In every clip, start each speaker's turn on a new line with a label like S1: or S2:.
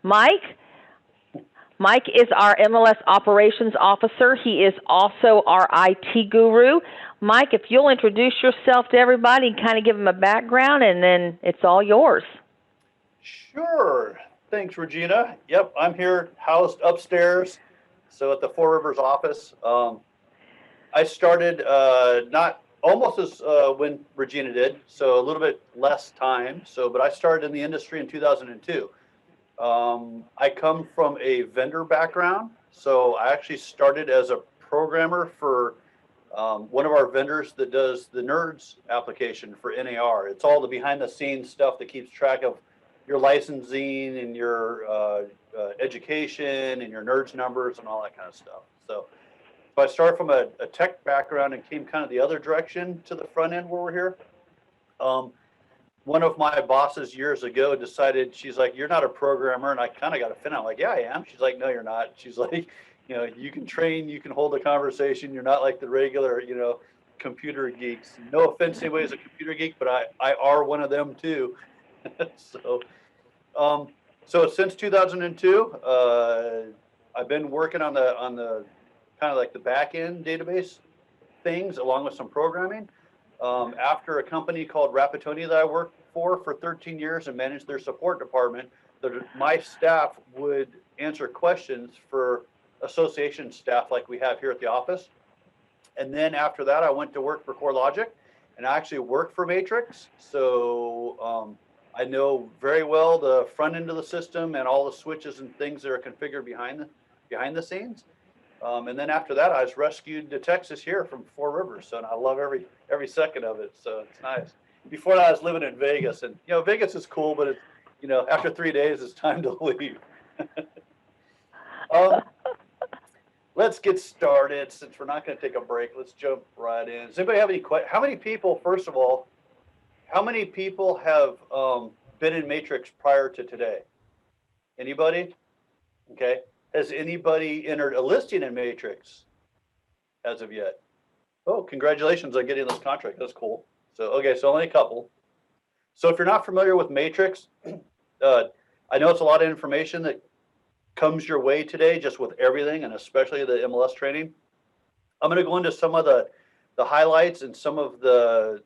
S1: Mike. Mike is our MLS operations officer. He is also our IT guru. Mike, if you'll introduce yourself to everybody and kind of give them a background, and then it's all yours.
S2: Sure. Thanks, Regina. Yep, I'm here housed upstairs. So at the Four Rivers office. I started not almost as when Regina did, so a little bit less time. But I started in the industry in 2002. I come from a vendor background, so I actually started as a programmer for one of our vendors that does the NERDS application for NAR. It's all the behind the scenes stuff that keeps track of your licensing and your education and your NERDS numbers and all that kind of stuff. So I started from a tech background and came kind of the other direction to the front end where we're here. Um, One of my bosses years ago decided, she's like, "You're not a programmer," and I kind of got offended. I'm like, "Yeah, I am." She's like, "No, you're not." She's like, "You can train, you can hold a conversation. You're not like the regular, computer geeks. No offense to anybody who's a computer geek, but I are one of them too." so, um, so since 2002, I've been working on the kind of like the back end database things along with some programming. After a company called Rapatoni that I worked for 13 years and managed their support department, my staff would answer questions for association staff like we have here at the office. And then after that, I went to work for CoreLogic, and I actually worked for Matrix. So I know very well the front end of the system and all the switches and things that are configured behind the scenes. And then after that, I was rescued to Texas here from Four Rivers, so and I love every second of it. So it's nice. Before that, I was living in Vegas, and Vegas is cool, but it's after 3 days, it's time to leave. um, let's get started. Since we're not going to take a break, let's jump right in. Does anybody have any questions? How many people, first of all, how many people have been in Matrix prior to today? Anybody? Okay. Has anybody entered a listing in Matrix as of yet? Oh, congratulations on getting this contract. That's cool. So, okay, so only a couple. So if you're not familiar with Matrix, I know it's a lot of information that comes your way today, just with everything, and especially the MLS training. I'm going to go into some of the highlights and some of the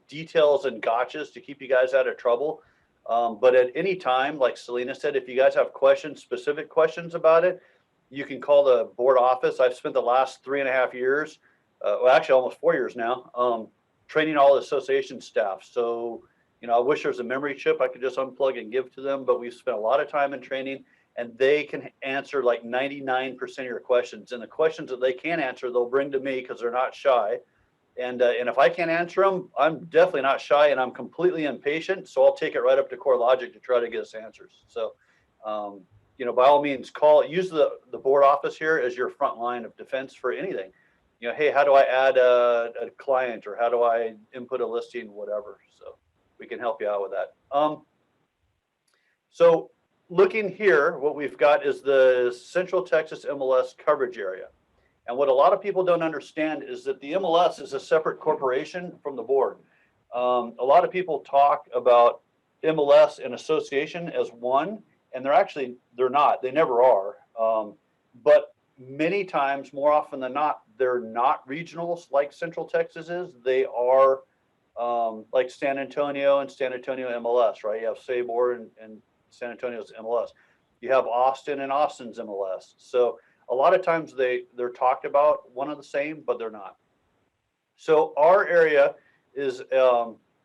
S2: details and gotchas to keep you guys out of trouble. But at any time, like Selena said, if you guys have questions, specific questions about it, you can call the board office. I've spent the last 3.5 years, well, actually almost 4 years now, training all the association staff. So, I wish there was a memory chip I could just unplug and give to them, but we've spent a lot of time in training, and they can answer like 99% of your questions. And the questions that they can't answer, they'll bring to me because they're not shy. And if I can't answer them, I'm definitely not shy, and I'm completely impatient. So I'll take it right up to CoreLogic to try to get us answers. So, by all means, use the board office here as your front line of defense for anything. Hey, how do I add a client, or how do I input a listing, whatever. So we can help you out with that. So looking here, what we've got is the Central Texas MLS coverage area. And what a lot of people don't understand is that the MLS is a separate corporation from the board. A lot of people talk about MLS and association as one, and they're not. They never are. But many times, more often than not, they're not regionals like Central Texas is. They are like San Antonio and San Antonio MLS, right? You have Sabor and San Antonio's MLS. You have Austin and Austin's MLS. So a lot of times they're talked about one of the same, but they're not. So our area is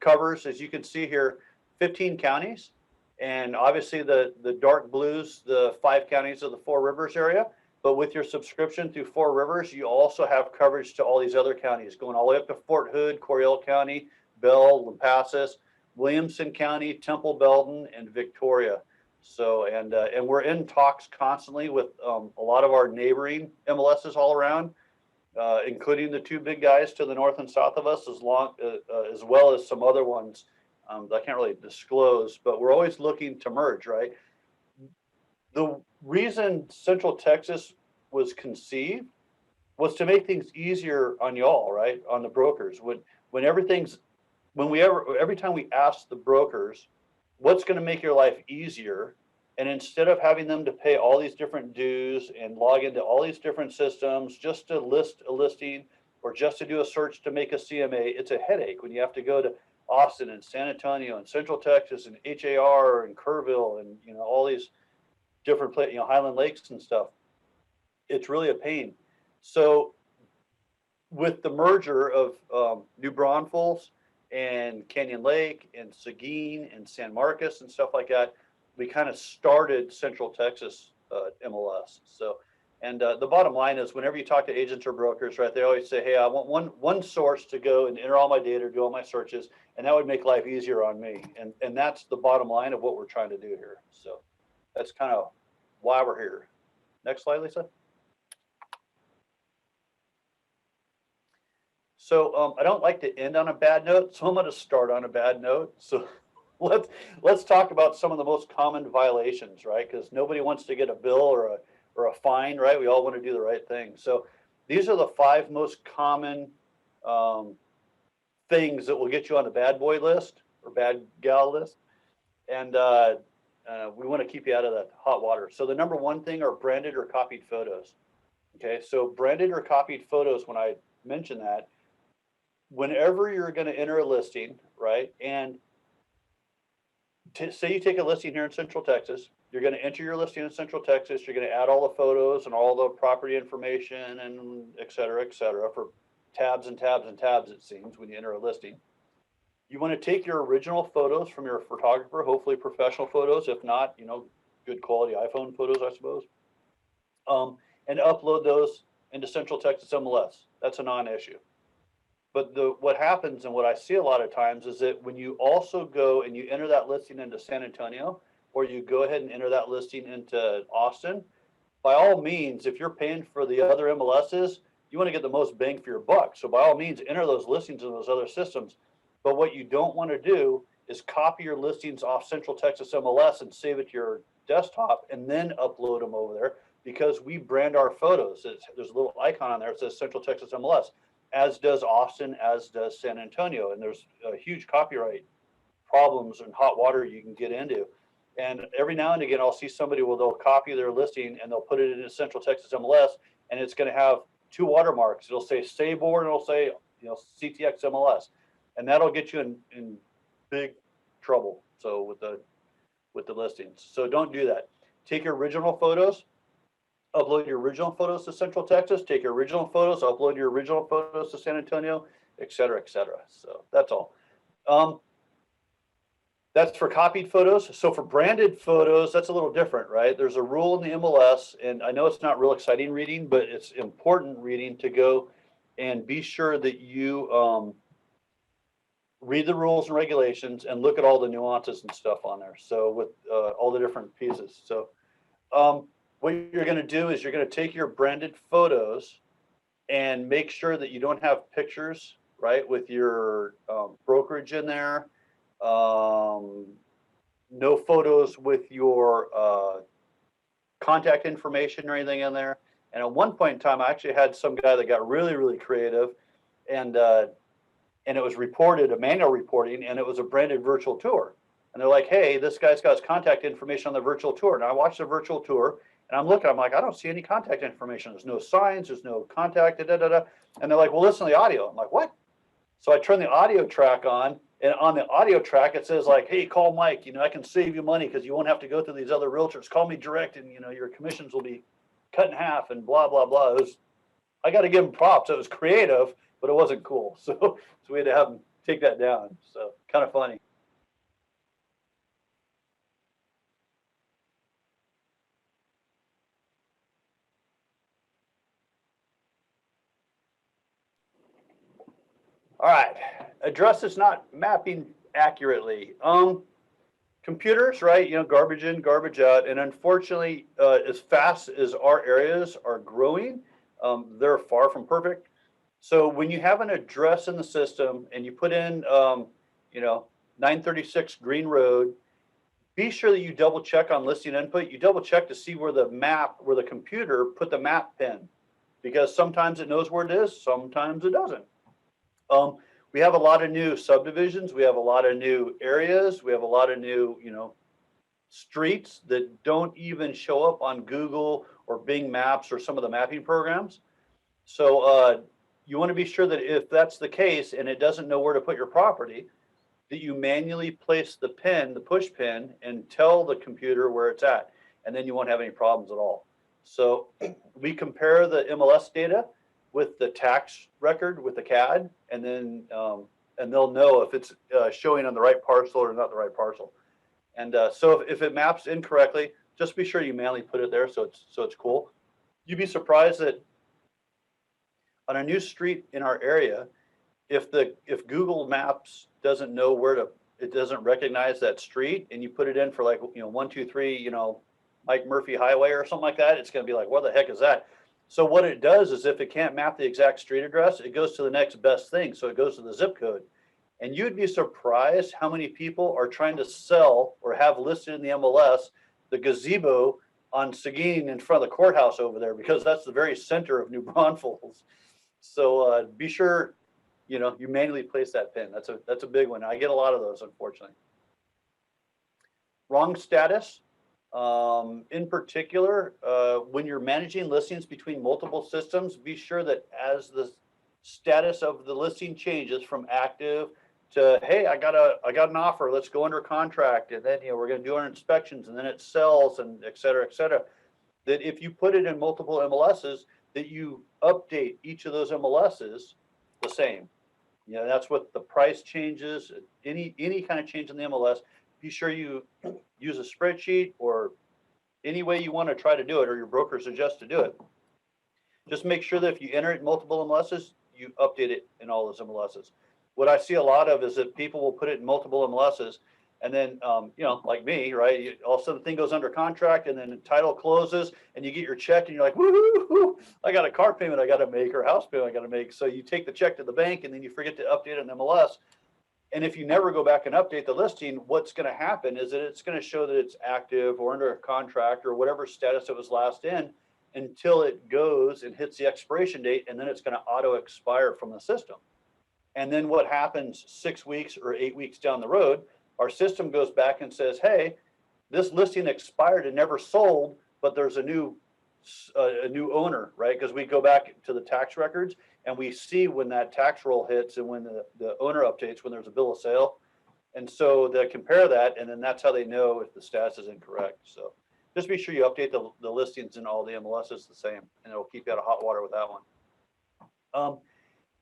S2: covers, as you can see here, 15 counties, and obviously the dark blues, the 5 counties of the Four Rivers area. But with your subscription through Four Rivers, you also have coverage to all these other counties, going all the way up to Fort Hood, Coryell County, Bell, Lampasas, Williamson County, Temple, Belton, and Victoria. So, and we're in talks constantly with a lot of our neighboring MLSs all around, including the 2 big guys to the north and south of us, as well as some other ones that I can't really disclose. But we're always looking to merge, right? The reason Central Texas was conceived was to make things easier on y'all, right? On the brokers. Every time we ask the brokers, what's going to make your life easier, And instead of having them to pay all these different dues and log into all these different systems just to list a listing or just to do a search to make a CMA, it's a headache when you have to go to Austin and San Antonio and Central Texas and HAR and Kerrville and all these different places, Highland Lakes and stuff. It's really a pain. So with the merger of New Braunfels and Canyon Lake and Seguin and San Marcos and stuff like that, we kind of started Central Texas MLS. So, and the bottom line is, whenever you talk to agents or brokers, right, they always say, "Hey, I want one source to go and enter all my data, do all my searches, and that would make life easier on me." And that's the bottom line of what we're trying to do here. So, that's kind of why we're here. Next slide, Lisa. So I don't like to end on a bad note, so I'm going to start on a bad note. So let's talk about some of the most common violations, right? Because nobody wants to get a bill or a fine, right? We all want to do the right thing. So these are the 5 most common things that will get you on the bad boy list or bad gal list, and we want to keep you out of that hot water. So the number 1 thing are branded or copied photos. Okay, so branded or copied photos, when I mention that, whenever you're going to enter a listing, right, and say you take a listing here in Central Texas, you're going to enter your listing in Central Texas, you're going to add all the photos and all the property information and et cetera, for tabs and tabs and tabs, it seems, when you enter a listing. You want to take your original photos from your photographer, hopefully professional photos, if not, good quality iPhone photos, I suppose, and upload those into Central Texas MLS. That's a non-issue. But what happens, and what I see a lot of times, is that when you also go and you enter that listing into San Antonio, or you go ahead and enter that listing into Austin, by all means, if you're paying for the other MLSs, you want to get the most bang for your buck. So by all means, enter those listings in those other systems. But what you don't want to do is copy your listings off Central Texas MLS and save it to your desktop and then upload them over there, because we brand our photos. There's a little icon on there that says Central Texas MLS, as does Austin, as does San Antonio. And there's huge copyright problems and hot water you can get into. And every now and again, I'll see somebody where they'll copy their listing and they'll put it into Central Texas MLS, and it's going to have 2 watermarks. It'll say Stayboard and it'll say, CTX MLS. And that'll get you in big trouble. So with the listings. So don't do that. Take your original photos, upload your original photos to Central Texas, take your original photos, upload your original photos to San Antonio, et cetera, et cetera. So that's all. That's for copied photos. So for branded photos, that's a little different, right? There's a rule in the MLS, and I know it's not real exciting reading, but it's important reading to go and be sure that you read the rules and regulations and look at all the nuances and stuff on there. So with all the different pieces. So what you're going to do is you're going to take your branded photos and make sure that you don't have pictures, right, with your brokerage in there. No photos with your contact information or anything in there. And at one point in time, I actually had some guy that got really, really creative, and it was reported, a manual reporting, and it was a branded virtual tour. And they're like, "Hey, this guy's got his contact information on the virtual tour." And I watched the virtual tour, and I'm looking, I'm like, I don't see any contact information. There's no signs, there's no contact, da, da, da, da. And they're like, "Well, listen to the audio." I'm like, "What?" So I turn the audio track on, and on the audio track, it says like, "Hey, call Mike, I can save you money because you won't have to go through these other realtors. Call me direct, and your commissions will be cut in half," and blah, blah, blah. I got to give him props. It was creative, but it wasn't cool. So we had to have him take that down. So kind of funny. All right, address is not mapping accurately. Computers, right? Garbage in, garbage out, and unfortunately, as fast as our areas are growing, they're far from perfect. So when you have an address in the system and you put in, 936 Green Road, be sure that you double check on listing input. You double check to see where the computer put the map pin, because sometimes it knows where it is, sometimes it doesn't. We have a lot of new subdivisions. We have a lot of new areas. We have a lot of new, streets that don't even show up on Google or Bing Maps or some of the mapping programs. So you want to be sure that if that's the case and it doesn't know where to put your property, that you manually place the pin, the push pin, and tell the computer where it's at, and then you won't have any problems at all. So we compare the MLS data with the tax record with the CAD, and then and they'll know if it's showing on the right parcel or not the right parcel. And so if it maps incorrectly, just be sure you manually put it there so it's cool. You'd be surprised that on a new street in our area, if Google Maps doesn't know where to, it doesn't recognize that street, and you put it in for like 123 Mike Murphy Highway or something like that, it's going to be like, what the heck is that? So what it does is if it can't map the exact street address, it goes to the next best thing. So it goes to the zip code. And you'd be surprised how many people are trying to sell or have listed in the MLS the gazebo on Seguin in front of the courthouse over there, because that's the very center of New Braunfels. So be sure you manually place that pin. That's a big one. I get a lot of those, unfortunately. Wrong status. In particular, when you're managing listings between multiple systems, be sure that as the status of the listing changes from active to, hey, I got an offer, let's go under contract, and then we're going to do our inspections, and then it sells, and et cetera, that if you put it in multiple MLSs, that you update each of those MLSs the same. That's what the price changes, any kind of change in the MLS. Be sure you use a spreadsheet or any way you want to try to do it, or your broker suggests to do it. Just make sure that if you enter it in multiple MLSs, you update it in all those MLSs. What I see a lot of is that people will put it in multiple MLSs, and then, like me, right? All of a sudden the thing goes under contract, and then the title closes, and you get your check, and you're like, woo, I got a car payment I got to make, or house payment I got to make. So you take the check to the bank, and then you forget to update it in MLS. And if you never go back and update the listing, what's going to happen is that it's going to show that it's active or under a contract or whatever status it was last in until it goes and hits the expiration date, and then it's going to auto expire from the system. And then what happens 6 weeks or 8 weeks down the road, our system goes back and says, hey, this listing expired and never sold, but there's a new owner, right? Because we go back to the tax records and we see when that tax roll hits and when the owner updates, when there's a bill of sale. And so they compare that, and then that's how they know if the status is incorrect. So just be sure you update the listings in all the MLSs the same, and it'll keep you out of hot water with that one.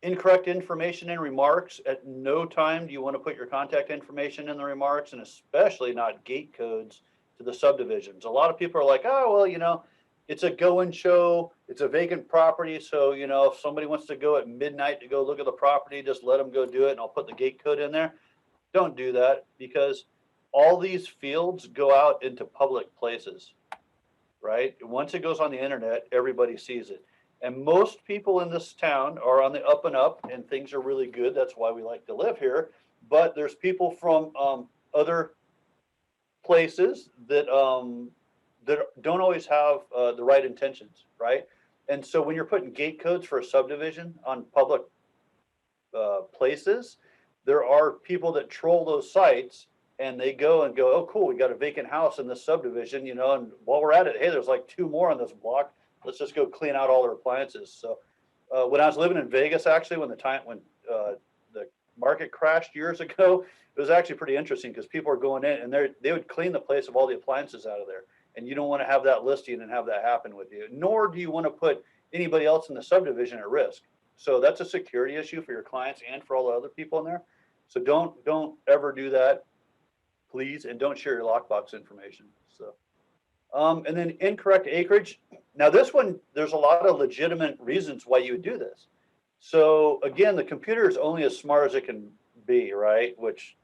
S2: Incorrect information in remarks. At no time do you want to put your contact information in the remarks, and especially not gate codes to the subdivisions. A lot of people are like, oh, well, it's a go and show, it's a vacant property. So, if somebody wants to go at midnight to go look at the property, just let them go do it, and I'll put the gate code in there. Don't do that, because all these fields go out into public places, right? Once it goes on the internet, everybody sees it. And most people in this town are on the up and up, and things are really good. That's why we like to live here. But there's people from other places that that don't always have the right intentions, right? And so when you're putting gate codes for a subdivision on public places, there are people that troll those sites, and they go, oh, cool, we got a vacant house in this subdivision, and while we're at it, hey, there's like 2 more on this block. Let's just go clean out all their appliances. So when I was living in Vegas, actually, when the market crashed years ago, it was actually pretty interesting, because people were going in and they would clean the place of all the appliances out of there. And you don't want to have that listing and have that happen with you, nor do you want to put anybody else in the subdivision at risk. So that's a security issue for your clients and for all the other people in there. So don't ever do that, please, and don't share your lockbox information. So. And then incorrect acreage. Now this one, there's a lot of legitimate reasons why you would do this. So again, the computer is only as smart as it can be, right? Which,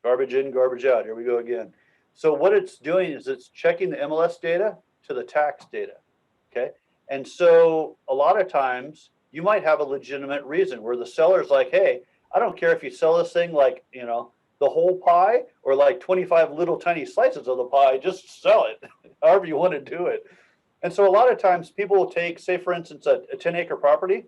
S2: garbage in, garbage out. Here we go again. So what it's doing is it's checking the MLS data to the tax data, okay? And so a lot of times you might have a legitimate reason where the seller's like, hey, I don't care if you sell this thing like, the whole pie or like 25 little tiny slices of the pie, just sell it however you want to do it. And so a lot of times people will take, say for instance, a 10-acre property,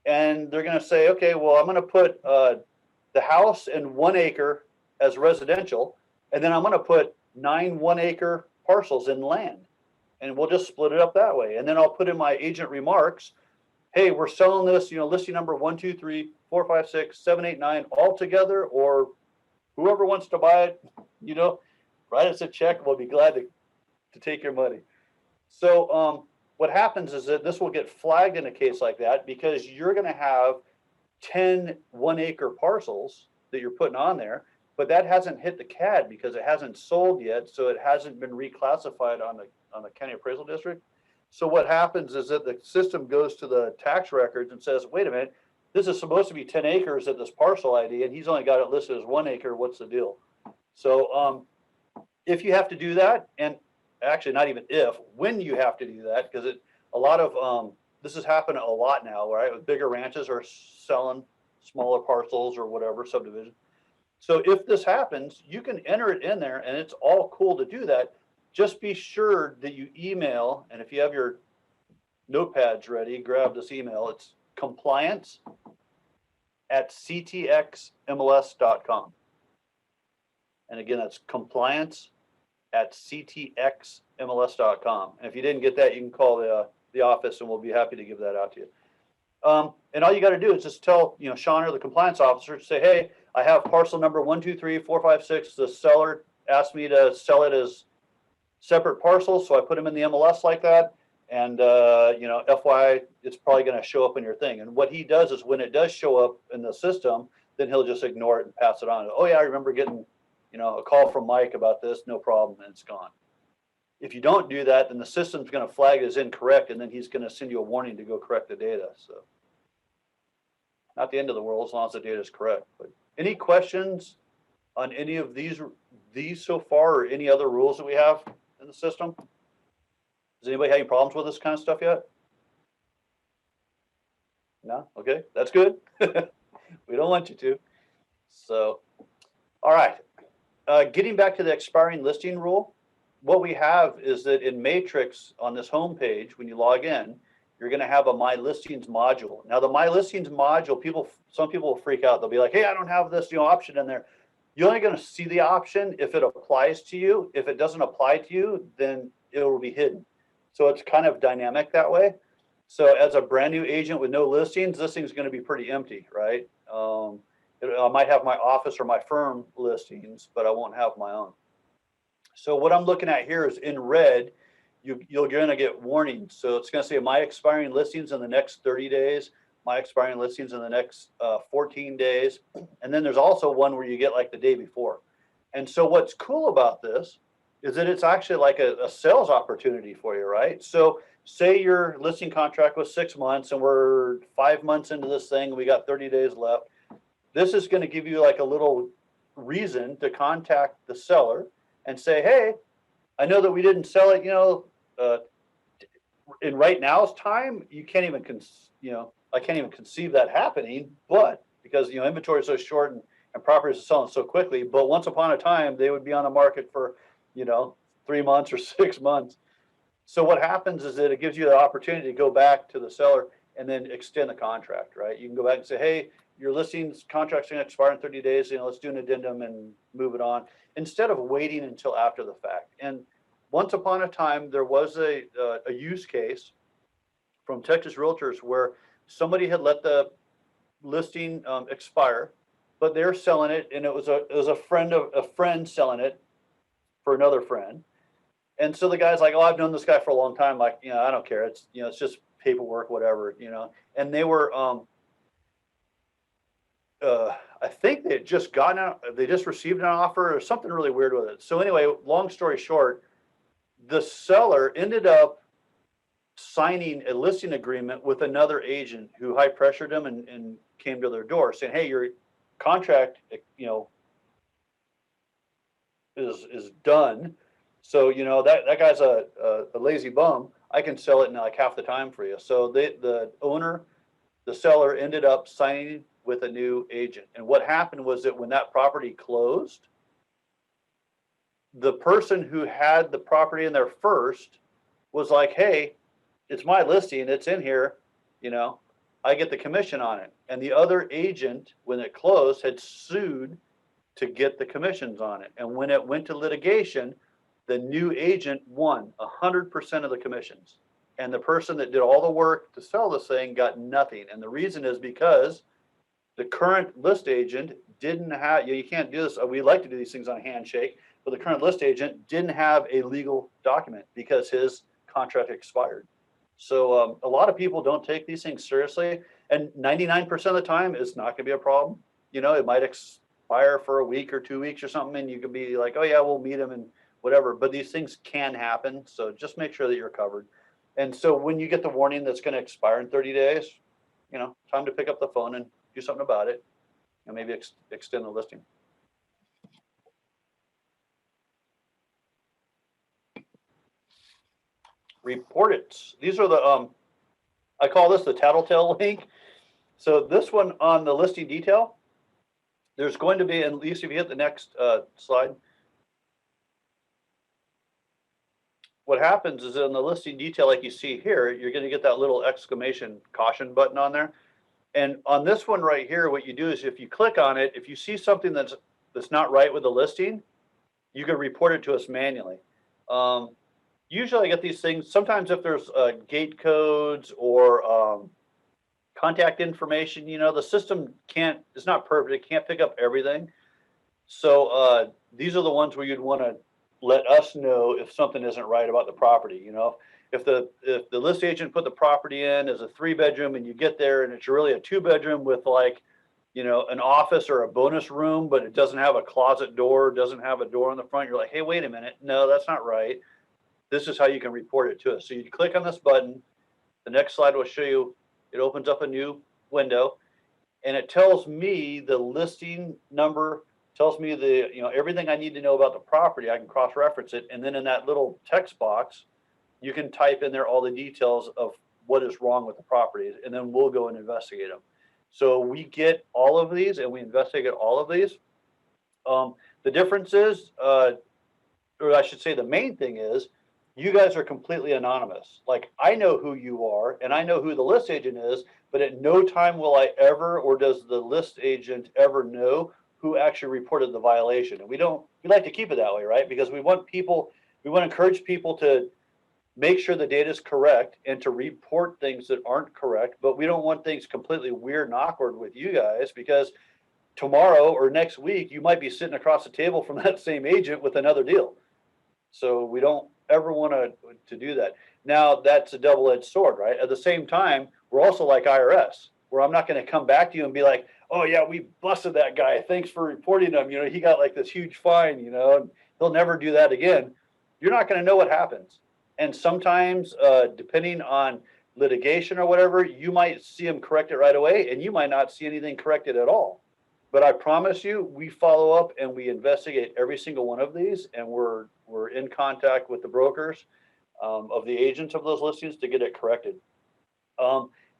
S2: and they're going to say, okay, well, I'm going to put the house and 1 acre as residential, and then I'm going to put 9 1-acre parcels in land, and we'll just split it up that way. And then I'll put in my agent remarks, hey, we're selling this, listing number 1, 2, 3, 4, 5, 6, 7, 8, 9 all together, or whoever wants to buy it, write us a check. We'll be glad to take your money. So what happens is that this will get flagged in a case like that because you're going to have 10 1-acre parcels that you're putting on there, but that hasn't hit the CAD because it hasn't sold yet, so it hasn't been reclassified on the county appraisal district. So what happens is that the system goes to the tax records and says, wait a minute, this is supposed to be 10 acres at this parcel ID, and he's only got it listed as 1 acre. What's the deal? So if you have to do that, and actually not even if, when you have to do that, because a lot of this has happened a lot now, right? With bigger ranches are selling smaller parcels or whatever subdivision. So if this happens, you can enter it in there, and it's all cool to do that. Just be sure that you email, and if you have your notepads ready, grab this email. It's compliance@ctxmls.com. And again, that's compliance@ctxmls.com. And if you didn't get that, you can call the office, and we'll be happy to give that out to you. And all you got to do is just tell Sean or the compliance officer to say, hey, I have parcel number 1, 2, 3, 4, 5, 6. The seller asked me to sell it as separate parcels, so I put them in the MLS like that. And FYI, it's probably going to show up in your thing. And what he does is when it does show up in the system, then he'll just ignore it and pass it on. Oh yeah, I remember getting a call from Mike about this, no problem, and it's gone. If you don't do that, then the system's going to flag it as incorrect, and then he's going to send you a warning to go correct the data. So not the end of the world as long as the data is correct. But any questions on any of these so far, or any other rules that we have in the system? Does anybody have any problems with this kind of stuff yet? No? Okay, that's good. We don't want you to. So, all right. Getting back to the expiring listing rule, what we have is that in Matrix on this home page, when you log in, you're going to have a My Listings module. Now, the My Listings module, some people will freak out. They'll be like, hey, I don't have this option in there. You're only going to see the option if it applies to you. If it doesn't apply to you, then it will be hidden. So it's kind of dynamic that way. So as a brand new agent with no listings, this thing's going to be pretty empty, right? I might have my office or my firm listings, but I won't have my own. So what I'm looking at here is in red, you're going to get warnings. So it's going to say my expiring listings in the next 30 days, my expiring listings in the next 14 days. And then there's also one where you get like the day before. And so what's cool about this is that it's actually like a sales opportunity for you, right? So say your listing contract was 6 months and we're 5 months into this thing, we got 30 days left. This is going to give you like a little reason to contact the seller and say, hey, I know that we didn't sell it, in right now's time, you can't even, I can't even conceive that happening, but because, inventory is so short and properties are selling so quickly, but once upon a time, they would be on the market for, 3 months or 6 months. So what happens is that it gives you the opportunity to go back to the seller and then extend the contract, right? You can go back and say, hey, your listing's contract's going to expire in 30 days, let's do an addendum and move it on, instead of waiting until after the fact. And once upon a time, there was a use case from Texas Realtors where somebody had let the listing expire, but they're selling it, and it was a friend selling it for another friend. And so the guy's like, oh, I've known this guy for a long time. Like, I don't care. It's, it's just paperwork, whatever, And they were, I think they had just gotten out, they just received an offer or something really weird with it. So anyway, long story short, the seller ended up signing a listing agreement with another agent who high pressured them and came to their door saying, hey, your contract, is done. So, that guy's a lazy bum. I can sell it in like half the time for you. So the seller ended up signing with a new agent. And what happened was that when that property closed, the person who had the property in there first was like, hey, it's my listing, it's in here, I get the commission on it. And the other agent, when it closed, had sued to get the commissions on it. And when it went to litigation, the new agent won 100% of the commissions. And the person that did all the work to sell this thing got nothing. And the reason is because the current list agent didn't have, you can't do this, we like to do these things on a handshake, but the current list agent didn't have a legal document because his contract expired. So a lot of people don't take these things seriously, and 99% of the time it's not gonna be a problem. You know, it might expire for a week or 2 weeks or something, and you could be like, oh yeah, we'll meet him and whatever, but these things can happen, so just make sure that you're covered. And so when you get the warning that's gonna expire in 30 days, you know, time to pick up the phone and do something about it, and maybe extend the listing. Report it. These are the, I call this the tattletale link. So this one on the listing detail, there's going to be, at least if you hit the next slide, what happens is in the listing detail, like you see here, you're going to get that little exclamation caution button on there. And on this one right here, what you do is if you click on it, if you see something that's not right with the listing, you can report it to us manually. Usually I get these things, sometimes if there's gate codes or contact information, you know, the system it's not perfect, it can't pick up everything. So these are the ones where you'd want to let us know if something isn't right about the property. You know, if the list agent put the property in as a 3-bedroom and you get there and it's really a 2-bedroom with, like, you know, an office or a bonus room, but it doesn't have a closet door, doesn't have a door on the front, you're like, hey, wait a minute, no, that's not right. This is how you can report it to us. So you click on this button, the next slide will show you, it opens up a new window, and it tells me the listing number, tells me the, you know, everything I need to know about the property. I can cross-reference it, and then in that little text box, you can type in there all the details of what is wrong with the property, and then we'll go and investigate them. So we get all of these and we investigate all of these. The difference is, or I should say the main thing is, you guys are completely anonymous. Like, I know who you are and I know who the list agent is, but at no time will I ever, or does the list agent ever know who actually reported the violation. And we like to keep it that way, right? Because we want to encourage people to make sure the data is correct and to report things that aren't correct, but we don't want things completely weird and awkward with you guys, because tomorrow or next week, you might be sitting across the table from that same agent with another deal. So we don't ever want to do that. Now, that's a double-edged sword, right? At the same time, we're also like IRS, where I'm not going to come back to you and be like, oh yeah, we busted that guy, thanks for reporting him, you know, he got like this huge fine, you know, and he'll never do that again. You're not going to know what happens. And sometimes, depending on litigation or whatever, you might see him correct it right away, and you might not see anything corrected at all. But I promise you, we follow up and we investigate every single one of these, and we're in contact with the brokers of the agents of those listings to get it corrected.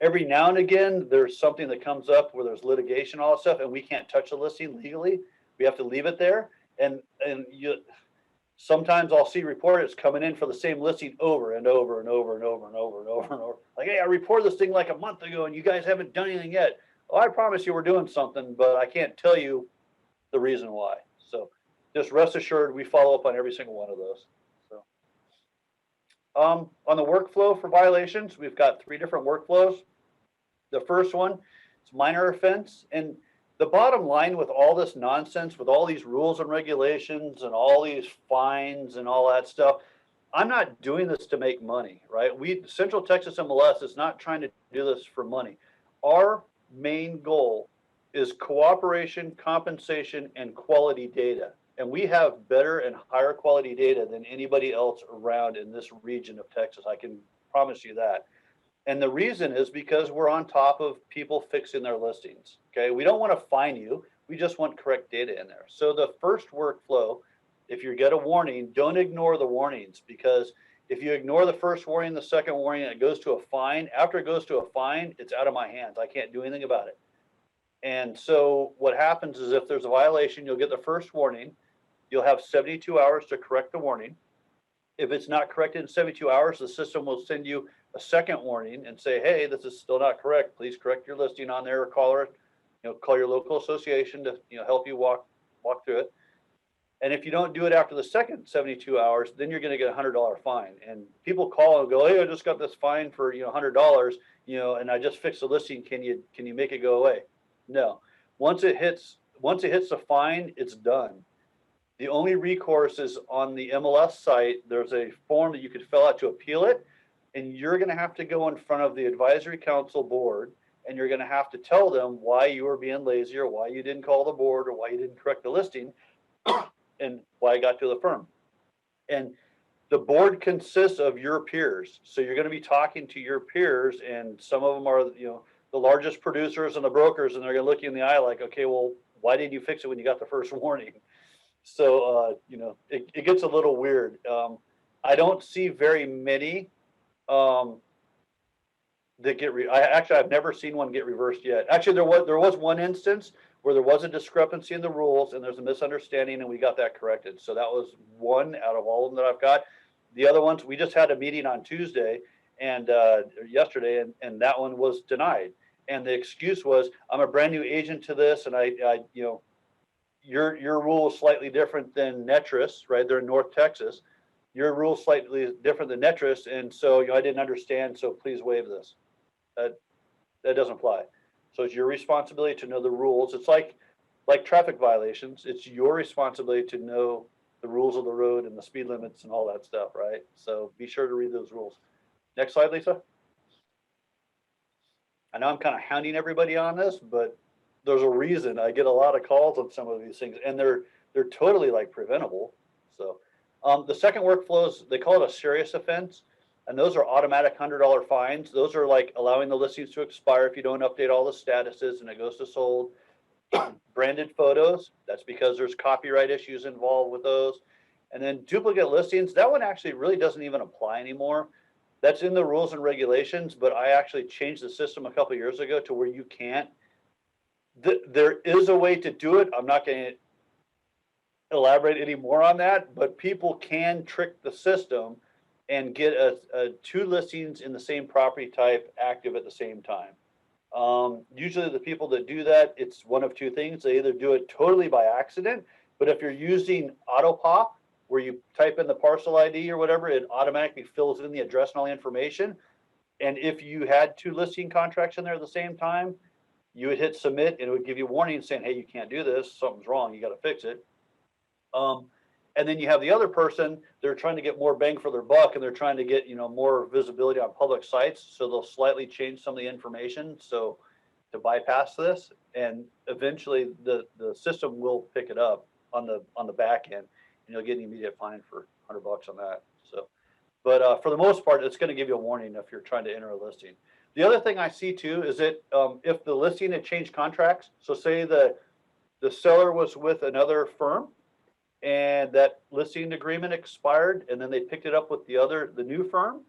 S2: Every now and again, there's something that comes up where there's litigation, all that stuff, and we can't touch the listing legally. We have to leave it there. And sometimes I'll see reports coming in for the same listing over and over and over and over and over and over and over. Like, hey, I reported this thing like a month ago and you guys haven't done anything yet. Oh, I promise you we're doing something, but I can't tell you the reason why. So just rest assured, we follow up on every single one of those. So on the workflow for violations, we've got 3 different workflows. The first one is minor offense. And the bottom line with all this nonsense, with all these rules and regulations and all these fines and all that stuff, I'm not doing this to make money, right? Central Texas MLS is not trying to do this for money. Our main goal is cooperation, compensation, and quality data. And we have better and higher quality data than anybody else around in this region of Texas. I can promise you that. And the reason is because we're on top of people fixing their listings. Okay, we don't want to fine you. We just want correct data in there. So the first workflow, if you get a warning, don't ignore the warnings, because if you ignore the first warning, the second warning, and it goes to a fine, after it goes to a fine, it's out of my hands. I can't do anything about it. And so what happens is if there's a violation, you'll get the first warning. You'll have 72 hours to correct the warning. If it's not corrected in 72 hours, the system will send you a second warning and say, hey, this is still not correct. Please correct your listing on there, or call your local association to help you walk walk through it. And if you don't do it after the second 72 hours, then you're going to get a $100 fine. And people call and go, hey, I just got this fine for, $100, and I just fixed the listing. Can you make it go away? No. Once it hits the fine, it's done. The only recourse is on the MLS site. There's a form that you could fill out to appeal it, and you're going to have to go in front of the advisory council board, and you're going to have to tell them why you were being lazy, or why you didn't call the board, or why you didn't correct the listing, and why I got to the firm. And the board consists of your peers. So you're going to be talking to your peers, and some of them are, the largest producers and the brokers, and they're going to look you in the eye like, okay, well, why didn't you fix it when you got the first warning? So, it gets a little weird. I don't see very many that get, I've never seen one get reversed yet. Actually, there was one instance where there was a discrepancy in the rules and there's a misunderstanding, and we got that corrected. So that was one out of all of them that I've got. The other ones, we just had a meeting on Tuesday and yesterday, and that one was denied. And the excuse was, I'm a brand new agent to this, and your rule is slightly different than Netris, right? They're in North Texas. Your rule is slightly different than Netris, and so I didn't understand. So please waive this. That doesn't apply. So it's your responsibility to know the rules. It's like traffic violations. It's your responsibility to know the rules of the road and the speed limits and all that stuff, right? So be sure to read those rules. Next slide, Lisa. I know I'm kind of hounding everybody on this, but there's a reason I get a lot of calls on some of these things, and they're totally like preventable. So the second workflow is, they call it a serious offense, and those are automatic $100 fines. Those are like allowing the listings to expire if you don't update all the statuses and it goes to sold. Branded photos, that's because there's copyright issues involved with those. And then duplicate listings, that one actually really doesn't even apply anymore. That's in the rules and regulations, but I actually changed the system a couple of years ago to where you can't. There is a way to do it. I'm not going to elaborate any more on that, but people can trick the system and get two listings in the same property type active at the same time. Usually the people that do that, it's one of two things. They either do it totally by accident, but if you're using AutoPop, where you type in the parcel ID or whatever, it automatically fills in the address and all the information. And if you had two listing contracts in there at the same time, you would hit submit and it would give you a warning saying, hey, you can't do this, something's wrong, you got to fix it. And then you have the other person, they're trying to get more bang for their buck, and they're trying to get, more visibility on public sites. So they'll slightly change some of the information so to bypass this, and eventually the system will pick it up on the back end, and you'll get an immediate fine for $100 on that. So, but for the most part, it's going to give you a warning if you're trying to enter a listing. The other thing I see too is that if the listing had changed contracts, so say the seller was with another firm, and that listing agreement expired, and then they picked it up with the new firm,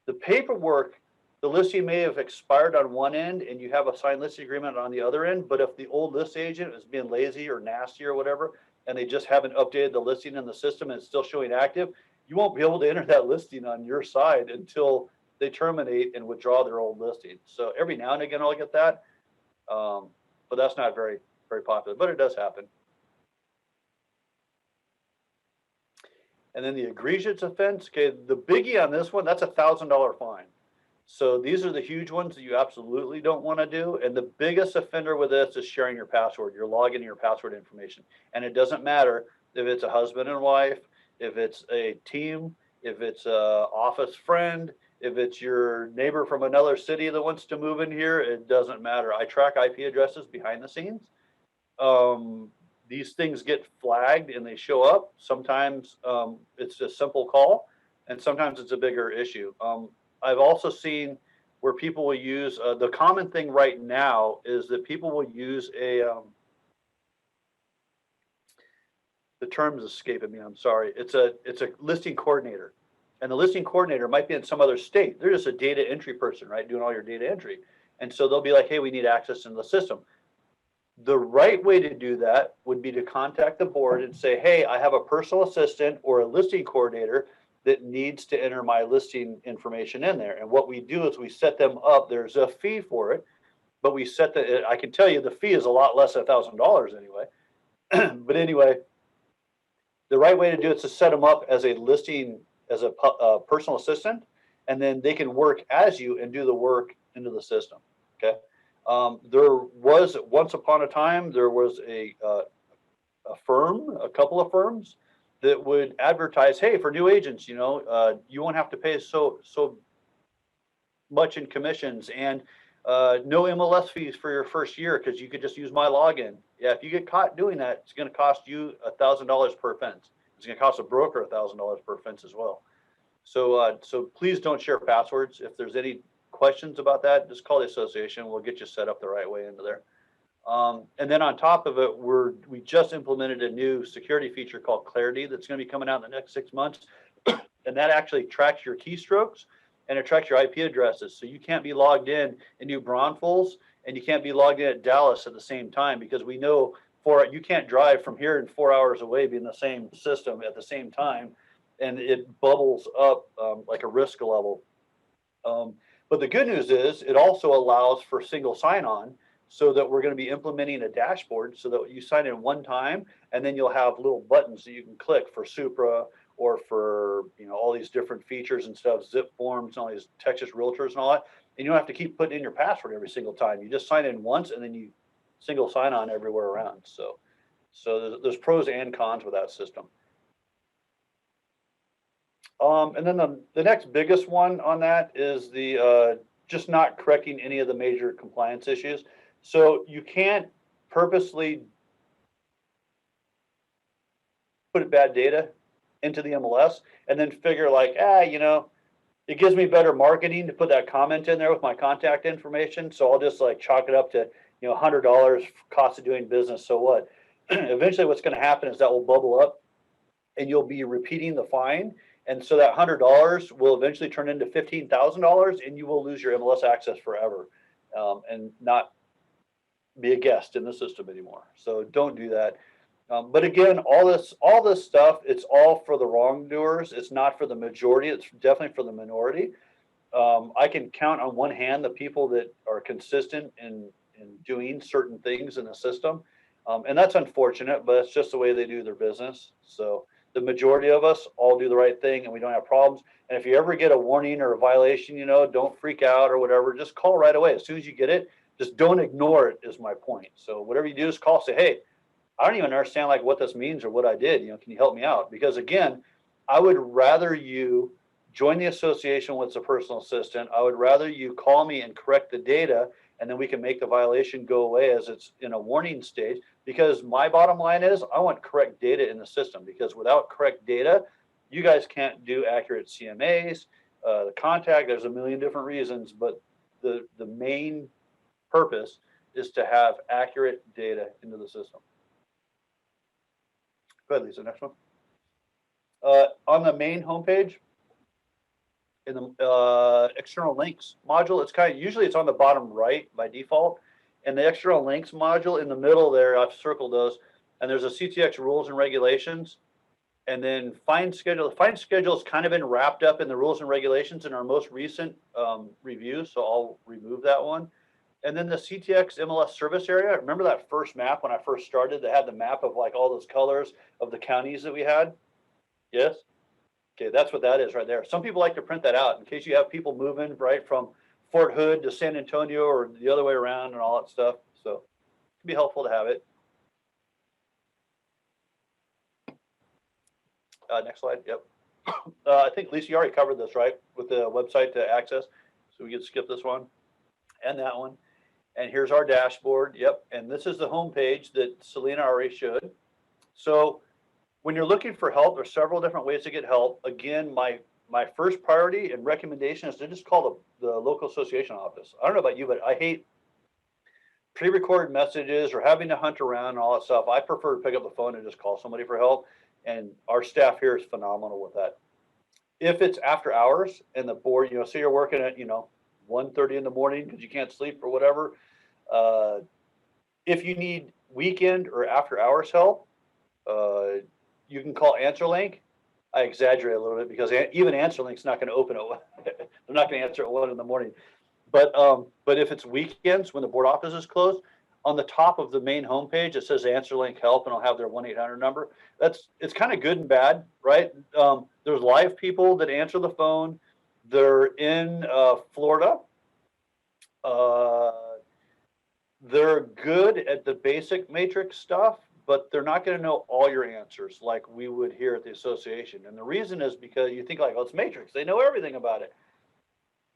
S2: the paperwork, the listing may have expired on one end and you have a signed listing agreement on the other end, but if the old listing agent is being lazy or nasty or whatever, and they just haven't updated the listing in the system and it's still showing active, you won't be able to enter that listing on your side until they terminate and withdraw their old listing. So every now and again I'll get that, but that's not very, very popular, but it does happen. And then the egregious offense, okay, the biggie on this one, that's a $1,000 fine. So these are the huge ones that you absolutely don't want to do. And the biggest offender with this is sharing your password. You're logging your password information. And it doesn't matter if it's a husband and wife, if it's a team, if it's an office friend, if it's your neighbor from another city that wants to move in here, it doesn't matter. I track IP addresses behind the scenes. These things get flagged and they show up. Sometimes it's a simple call, and sometimes it's a bigger issue. I've also seen where people will use, the common thing right now is that people will use the term is escaping me, I'm sorry. It's a listing coordinator. And the listing coordinator might be in some other state. They're just a data entry person, right? Doing all your data entry. And so they'll be like, hey, we need access into the system. The right way to do that would be to contact the board and say, hey, I have a personal assistant or a listing coordinator that needs to enter my listing information in there. And what we do is we set them up. There's a fee for it, but we set I can tell you the fee is a lot less than $1,000 anyway. But anyway, the right way to do it is to set them up as a listing, as a personal assistant, and then they can work as you and do the work into the system. Okay. There was once upon a time there was a firm, a couple of firms that would advertise, hey, for new agents, you won't have to pay so much in commissions, and no MLS fees for your first year because you could just use my login. Yeah, if you get caught doing that, it's going to cost you $1,000 per fence. It's going to cost a broker $1,000 per fence as well. So please don't share passwords. If there's any questions about that, just call the association. We'll get you set up the right way into there. And then on top of it, we just implemented a new security feature called Clarity that's going to be coming out in the next 6 months. And that actually tracks your keystrokes and it tracks your IP addresses. So you can't be logged in New Braunfels and you can't be logged in at Dallas at the same time, because we know you can't drive from here and 4 hours away, be in the same system at the same time, and it bubbles up like a risk level. But the good news is it also allows for single sign-on, so that we're going to be implementing a dashboard so that you sign in one time and then you'll have little buttons that you can click for Supra or for all these different features and stuff, zip forms and all these Texas realtors and all that. And you don't have to keep putting in your password every single time. You just sign in once and then you single sign on everywhere around. So there's pros and cons with that system. And then the next biggest one on that is the just not correcting any of the major compliance issues. So you can't purposely put bad data into the MLS and then figure like, it gives me better marketing to put that comment in there with my contact information. So I'll just like chalk it up to, $100 cost of doing business. So what? Eventually what's going to happen is that will bubble up and you'll be repeating the fine. And so that $100 will eventually turn into $15,000 and you will lose your MLS access forever and not be a guest in the system anymore. So don't do that. But again, all this stuff, it's all for the wrongdoers. It's not for the majority. It's definitely for the minority. I can count on one hand the people that are consistent in doing certain things in the system. And that's unfortunate, but it's just the way they do their business. So the majority of us all do the right thing and we don't have problems. And if you ever get a warning or a violation, don't freak out or whatever, just call right away. As soon as you get it, just don't ignore it is my point. So whatever you do is call, say, hey, I don't even understand like what this means or what I did. Can you help me out? Because again, I would rather you join the association with a personal assistant. I would rather you call me and correct the data, and then we can make the violation go away as it's in a warning stage. Because my bottom line is I want correct data in the system, because without correct data, you guys can't do accurate CMAs, the contact, there's a million different reasons, but the main purpose is to have accurate data into the system. Go ahead, Lisa, next one. On the main homepage, in the external links module, usually it's on the bottom right by default. And the external links module in the middle there, I've circled those, and there's a CTX rules and regulations. And then fine schedule. The fine schedule has kind of been wrapped up in the rules and regulations in our most recent review, so I'll remove that one. And then the CTX MLS service area, remember that first map when I first started that had the map of like all those colors of the counties that we had? Yes? Okay, that's what that is right there. Some people like to print that out in case you have people moving right from Fort Hood to San Antonio or the other way around and all that stuff. So it can be helpful to have it. Next slide. Yep. I think, Lisa, you already covered this, right? With the website to access. So we can skip this one and that one. And here's our dashboard. Yep. And this is the home page that Selena already showed. So when you're looking for help, there's several different ways to get help. Again, my first priority and recommendation is to just call the local association office. I don't know about you, but I hate pre-recorded messages or having to hunt around and all that stuff. I prefer to pick up the phone and just call somebody for help. And our staff here is phenomenal with that. If it's after hours and the board, say you're working at, 1:30 in the morning because you can't sleep or whatever. If you need weekend or after hours help, you can call AnswerLink. I exaggerate a little bit because even AnswerLink's not going to open at they're not going to answer at 1 in the morning. But if it's weekends when the board office is closed, on the top of the main homepage, it says Answer Link Help, and I'll have their 1-800 number. It's kind of good and bad, right? There's live people that answer the phone. They're in Florida. They're good at the basic matrix stuff, but they're not going to know all your answers like we would here at the association. And the reason is because you think like, oh, it's matrix. They know everything about it.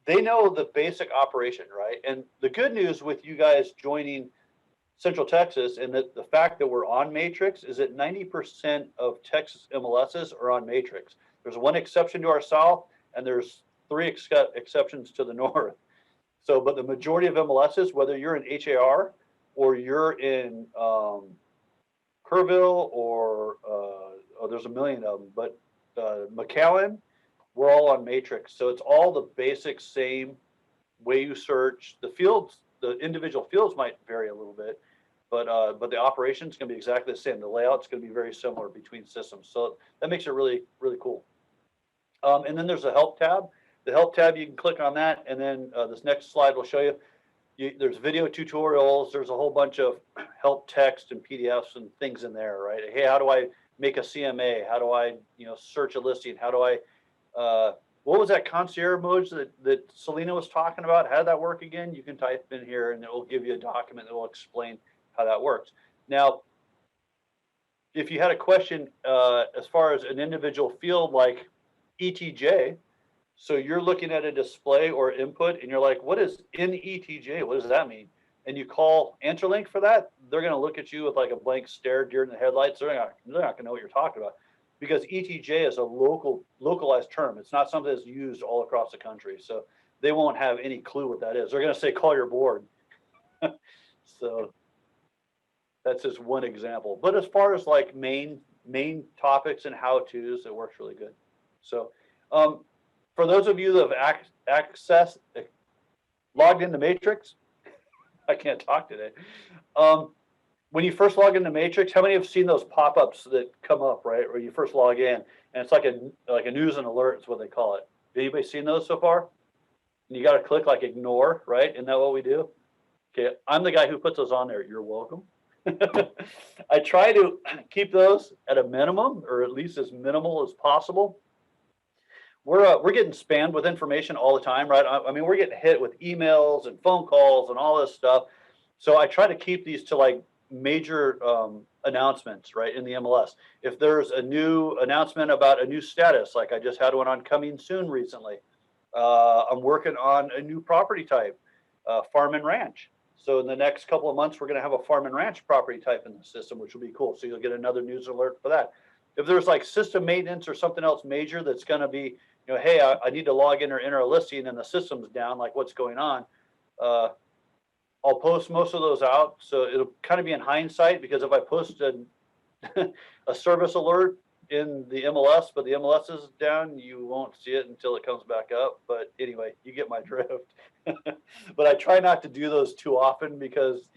S2: They know the basic operation, right? And the good news with you guys joining Central Texas and the fact that we're on matrix is that 90% of Texas MLSs are on matrix. There's one exception to our south, and there's 3 exceptions to the north. So, but the majority of MLSs, whether you're in HAR or you're in Kerrville or there's a million of them, but McAllen, we're all on matrix. So it's all the basic same way you search. The fields, the individual fields might vary a little bit, but the operation's going to be exactly the same. The layout's going to be very similar between systems. So that makes it really, really cool. And then there's a help tab. The help tab, you can click on that, and then this next slide will show you, there's video tutorials. There's a whole bunch of help text and PDFs and things in there, right? Hey, how do I make a CMA? How do I, search a listing? How do I, what was that concierge mode that Selena was talking about? How did that work again? You can type in here, and it will give you a document that will explain how that works. Now, if you had a question as far as an individual field like ETJ, so you're looking at a display or input and you're like, what is in ETJ? What does that mean? And you call AnswerLink for that, they're going to look at you with like a blank stare, deer in the headlights. They're not going to know what you're talking about, because ETJ is a localized term. It's not something that's used all across the country. So they won't have any clue what that is. They're going to say, call your board. So that's just one example. But as far as like main topics and how-tos, it works really good. So for those of you that have logged into Matrix, I can't talk today. When you first log into Matrix, how many have seen those pop-ups that come up, right? Where you first log in, and it's like a news and alert is what they call it. Anybody seen those so far? And you got to click like ignore, right? Isn't that what we do? Okay, I'm the guy who puts those on there. You're welcome. I try to keep those at a minimum, or at least as minimal as possible. We're getting spammed with information all the time, right? I mean, we're getting hit with emails and phone calls and all this stuff. So I try to keep these to like major announcements, right, in the MLS. If there's a new announcement about a new status, like I just had one on coming soon recently. I'm working on a new property type, farm and ranch. So in the next couple of months, we're going to have a farm and ranch property type in the system, which will be cool. So you'll get another news alert for that. If there's like system maintenance or something else major that's going to be, hey, I need to log in or enter a listing and the system's down, like what's going on, I'll post most of those out. So it'll kind of be in hindsight, because if I post a service alert in the MLS, but the MLS is down, you won't see it until it comes back up. But anyway, you get my drift. But I try not to do those too often, because,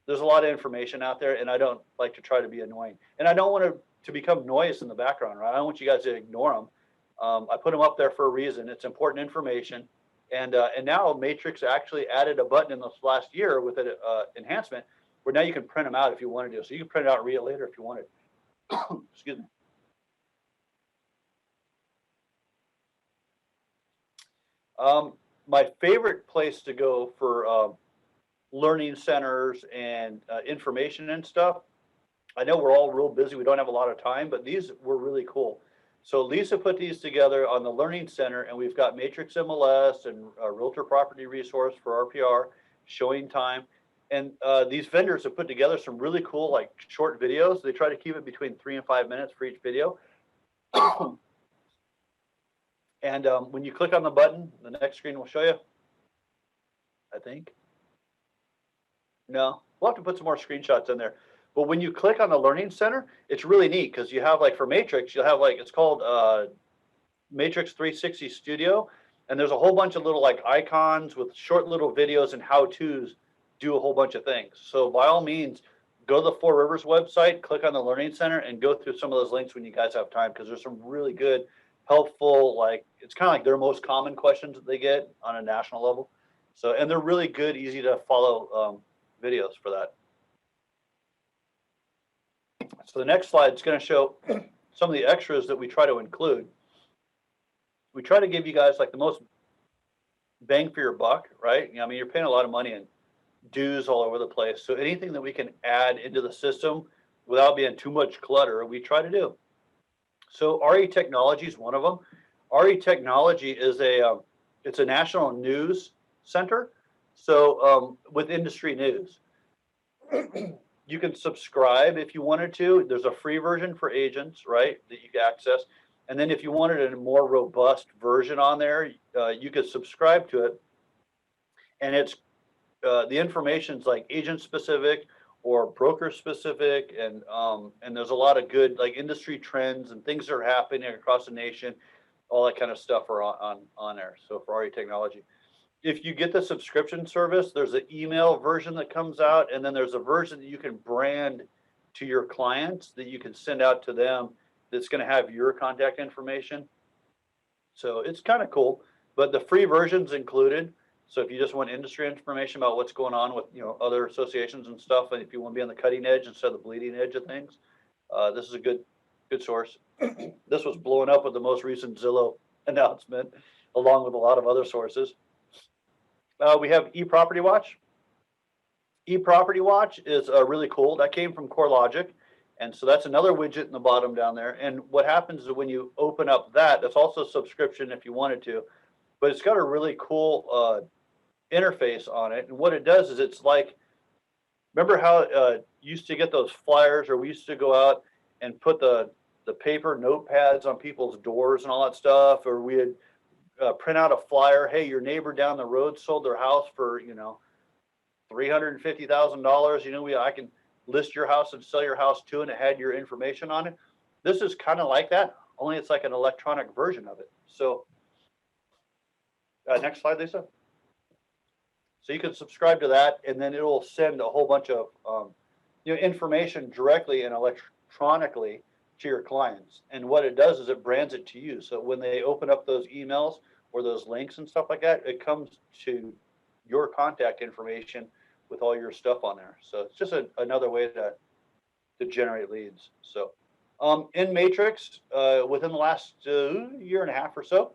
S2: there's a lot of information out there, and I don't like to try to be annoying. And I don't want to become noise in the background, right? I don't want you guys to ignore them. I put them up there for a reason. It's important information. And now Matrix actually added a button in this last year with an enhancement where now you can print them out if you wanted to. So you can print it out and read it later if you wanted. Excuse me. My favorite place to go for learning centers and information and stuff, I know we're all real busy. We don't have a lot of time, but these were really cool. So Lisa put these together on the Learning Center, and we've got Matrix MLS and Realtor Property Resource for RPR, Showing Time. And these vendors have put together some really cool, like, short videos. They try to keep it between 3 and 5 minutes for each video. And when you click on the button, the next screen will show you, I think. No, we'll have to put some more screenshots in there. But when you click on the Learning Center, it's really neat, because you have, like, for Matrix, you'll have, like, it's called Matrix 360 Studio. And there's a whole bunch of little, like, icons with short little videos and how-tos do a whole bunch of things. So by all means, go to the Four Rivers website, click on the Learning Center, and go through some of those links when you guys have time, because there's some really good, helpful, like, it's kind of like their most common questions that they get on a national level. So, and they're really good, easy to follow videos for that. So the next slide is going to show some of the extras that we try to include. We try to give you guys like the most bang for your buck, right? I mean, you're paying a lot of money in dues all over the place. So anything that we can add into the system without being too much clutter, we try to do. So RE Technology is one of them. RE Technology is it's a national news center. So with industry news, you can subscribe if you wanted to. There's a free version for agents, right, that you can access. And then if you wanted a more robust version on there, you could subscribe to it. And it's the information's like agent specific or broker specific, and there's a lot of good like industry trends and things that are happening across the nation. All that kind of stuff are on there. So for RE Technology, if you get the subscription service, there's an email version that comes out, and then there's a version that you can brand to your clients that you can send out to them that's going to have your contact information. So it's kind of cool, but the free version's included. So if you just want industry information about what's going on with other associations and stuff, and if you want to be on the cutting edge instead of the bleeding edge of things, this is a good source. This was blowing up with the most recent Zillow announcement, along with a lot of other sources. We have eProperty Watch. eProperty Watch is really cool. That came from CoreLogic. And so that's another widget in the bottom down there. And what happens is when you open up that's also a subscription if you wanted to, but it's got a really cool interface on it. And what it does is it's like, remember how you used to get those flyers, or we used to go out and put the paper notepads on people's doors and all that stuff, or we had print out a flyer. Hey, your neighbor down the road sold their house for $350,000. I can list your house and sell your house too, and it had your information on it. This is kind of like that, only it's like an electronic version of it. So next slide, Lisa. So you can subscribe to that, and then it will send a whole bunch of information directly and electronically to your clients. And what it does is it brands it to you. So when they open up those emails or those links and stuff like that, it comes to your contact information with all your stuff on there. So it's just another way to generate leads. So in Matrix, within the last year and a half or so,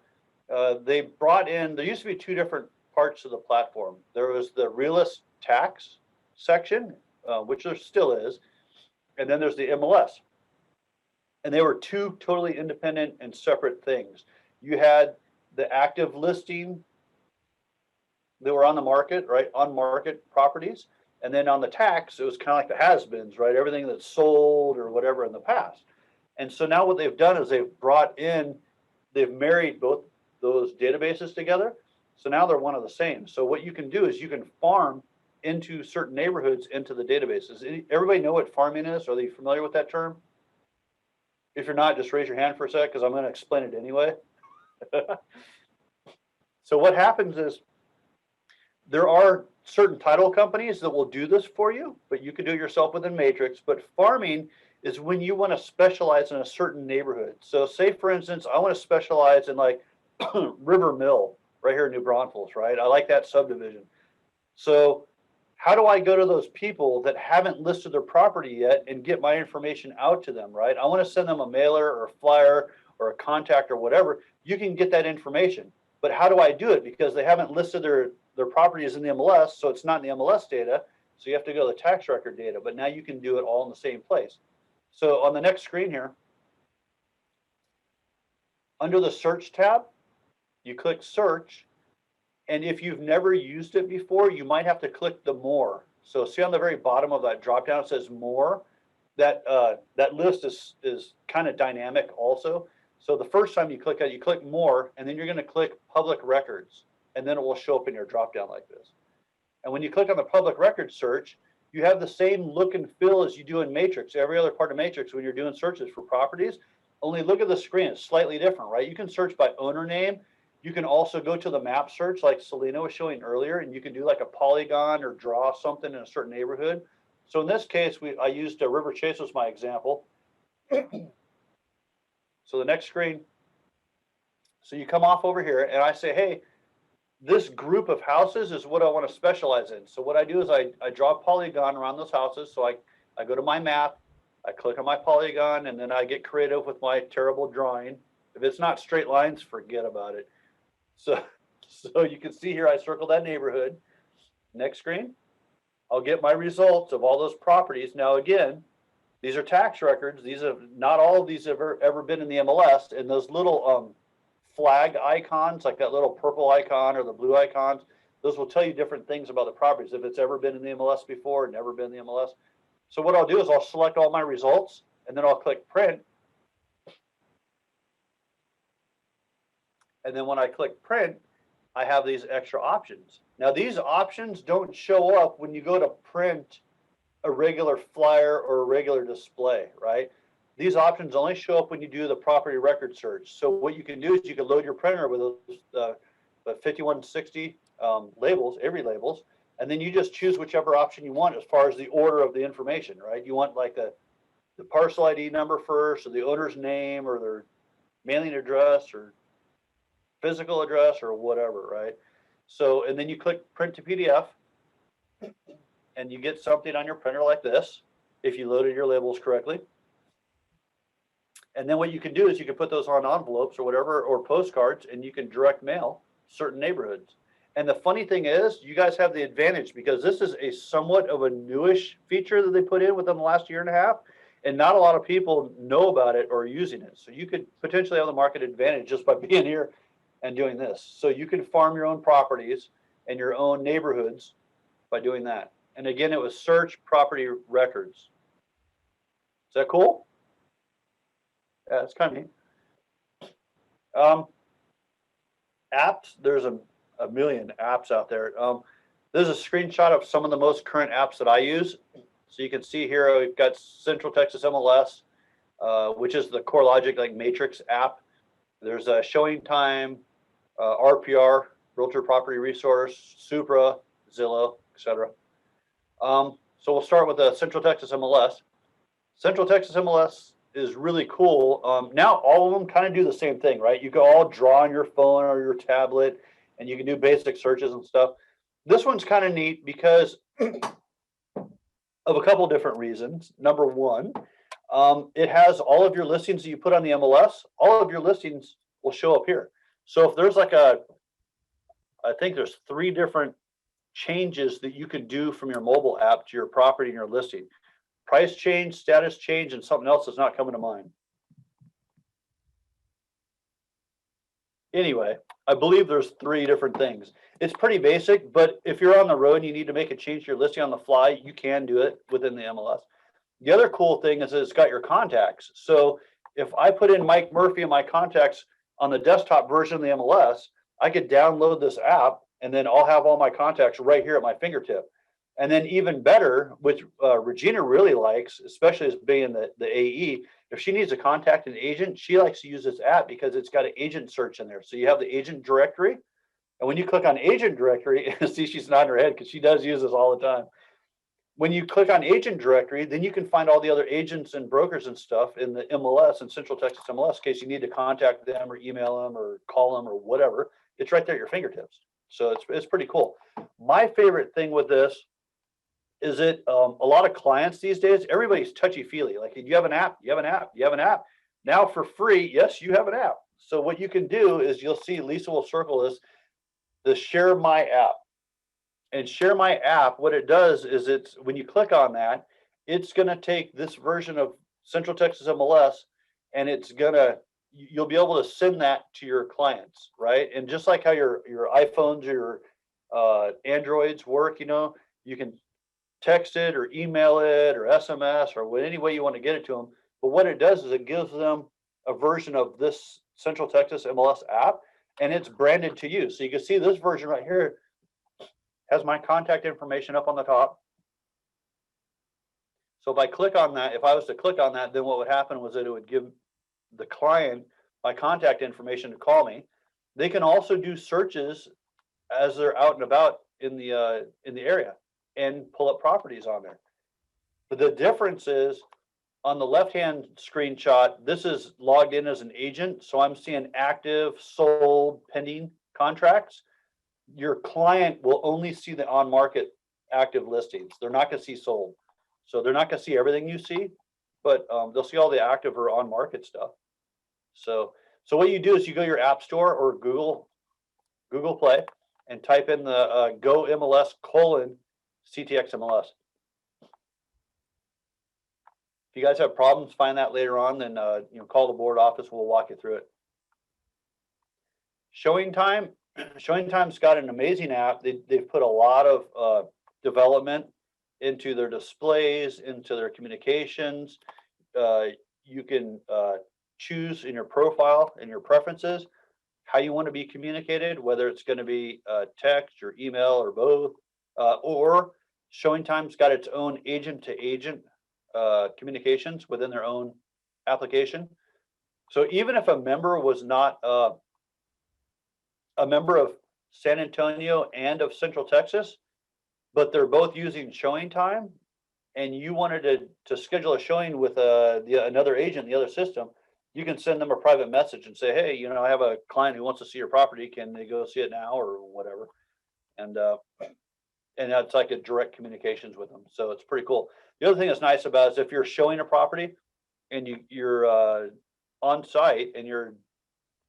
S2: they brought in, there used to be two different parts of the platform. There was the realist tax section, which there still is, and then there's the MLS. And they were two totally independent and separate things. You had the active listing that were on the market, right, on market properties. And then on the tax, it was kind of like the has-beens, right, everything that's sold or whatever in the past. And so now what they've done is they've married both those databases together. So now they're one of the same. So what you can do is you can farm into certain neighborhoods into the databases. Everybody know what farming is? Are they familiar with that term? If you're not, just raise your hand for a sec, because I'm going to explain it anyway. So what happens is there are certain title companies that will do this for you, but you can do it yourself within Matrix. But farming is when you want to specialize in a certain neighborhood. So say, for instance, I want to specialize in like River Mill right here in New Braunfels, right? I like that subdivision. So how do I go to those people that haven't listed their property yet and get my information out to them, right? I want to send them a mailer or a flyer or a contact or whatever. You can get that information. But how do I do it? Because they haven't listed their properties in the MLS, so it's not in the MLS data. So you have to go to the tax record data. But now you can do it all in the same place. So on the next screen here, under the search tab, you click search. And if you've never used it before, you might have to click the more. So see on the very bottom of that drop down, it says more. That list is kind of dynamic also. So the first time you click it, you click more, and then you're going to click public records, and then it will show up in your drop down like this. And when you click on the public record search, you have the same look and feel as you do in Matrix, every other part of Matrix when you're doing searches for properties. Only look at the screen, it's slightly different, right? You can search by owner name. You can also go to the map search like Selena was showing earlier, and you can do like a polygon or draw something in a certain neighborhood. So in this case, I used River Chase as my example. So the next screen, so you come off over here and I say, hey, this group of houses is what I want to specialize in. So what I do is I draw a polygon around those houses. So I go to my map, I click on my polygon, and then I get creative with my terrible drawing. If it's not straight lines, forget about it. So, so you can see here, I circled that neighborhood. Next screen, I'll get my results of all those properties. Now again, these are tax records. These have not all of these have ever been in the MLS, and those little flag icons, like that little purple icon or the blue icons, those will tell you different things about the properties. If it's ever been in the MLS before, never been in the MLS. So what I'll do is I'll select all my results, and then I'll click print. And then when I click print, I have these extra options. Now these options don't show up when you go to print a regular flyer or a regular display, right? These options only show up when you do the property record search. So what you can do is you can load your printer with those 5160 labels, every labels, and then you just choose whichever option you want as far as the order of the information, right? You want like the parcel ID number first, or the owner's name, or their mailing address, or physical address, or whatever, right? So, and then you click print to PDF, and you get something on your printer like this, if you loaded your labels correctly. And then what you can do is you can put those on envelopes or whatever, or postcards, and you can direct mail certain neighborhoods. And the funny thing is, you guys have the advantage because this is a somewhat of a newish feature that they put in within the last year and a half, and not a lot of people know about it or are using it. So you could potentially have the market advantage just by being here and doing this. So you can farm your own properties and your own neighborhoods by doing that. And again, it was search property records. Is that cool? Yeah, it's kind of neat. Apps, there's a million apps out there. There's a screenshot of some of the most current apps that I use. So you can see here, we've got Central Texas MLS, which is the CoreLogic like Matrix app. There's a Showing Time, RPR, Realtor Property Resource, Supra, Zillow, etc. So we'll start with the Central Texas MLS. Central Texas MLS is really cool. Now all of them kind of do the same thing, right? You can all draw on your phone or your tablet, and you can do basic searches and stuff. This one's kind of neat because of a couple different reasons. Number one, it has all of your listings that you put on the MLS. All of your listings will show up here. So if there's like I think there's 3 different changes that you can do from your mobile app to your property and your listing. Price change, status change, and something else that's not coming to mind. Anyway, I believe there's 3 different things. It's pretty basic, but if you're on the road and you need to make a change to your listing on the fly, you can do it within the MLS. The other cool thing is that it's got your contacts. So if I put in Mike Murphy in my contacts on the desktop version of the MLS, I could download this app, and then I'll have all my contacts right here at my fingertip. And then even better, which Regina really likes, especially as being the AE, if she needs to contact an agent, she likes to use this app because it's got an agent search in there. So you have the agent directory. And when you click on agent directory, see, she's nodding her head because she does use this all the time. When you click on agent directory, then you can find all the other agents and brokers and stuff in the MLS and Central Texas MLS in case you need to contact them or email them or call them or whatever. It's right there at your fingertips. So it's pretty cool. My favorite thing with this is that a lot of clients these days, everybody's touchy-feely. Like, you have an app, you have an app, you have an app. Now for free, yes, you have an app. So what you can do is you'll see Lisa will circle this, the Share My App. And Share My App, what it does is it's when you click on that, it's going to take this version of Central Texas MLS, and it's going to, you'll be able to send that to your clients, right? And just like how your iPhones or your Androids work, you know, you can text it or email it or SMS or any way you want to get it to them. But what it does is it gives them a version of this Central Texas MLS app, and it's branded to you. So you can see this version right here has my contact information up on the top. So if I click on that, if I was to click on that, then what would happen was that it would give the client my contact information to call me. They can also do searches as they're out and about in the area and pull up properties on there. But the difference is on the left-hand screenshot, this is logged in as an agent. So I'm seeing active, sold, pending contracts. your client will only see the on market active listings. They're not going to see sold. So they're not going to see everything you see, but they'll see all the active or on market stuff. So, so what you do is you go to your app store or Google Play and type in the Go MLS CTX MLS. If you guys have problems, find that later on, then call the board office. We'll walk you through it. Showing Time. Showing Time's got an amazing app. They've put a lot of development into their displays, into their communications. You can choose in your profile and your preferences how you want to be communicated, whether it's going to be text or email or both, or Showing Time's got its own agent-to-agent communications within their own application. So even if a member was not a member of San Antonio and of Central Texas, but they're both using Showing Time, and you wanted to schedule a showing with another agent in the other system, you can send them a private message and say, hey, I have a client who wants to see your property. Can they go see it now or whatever? And that's like a direct communications with them. So it's pretty cool. The other thing that's nice about it is if you're showing a property and you're on site and your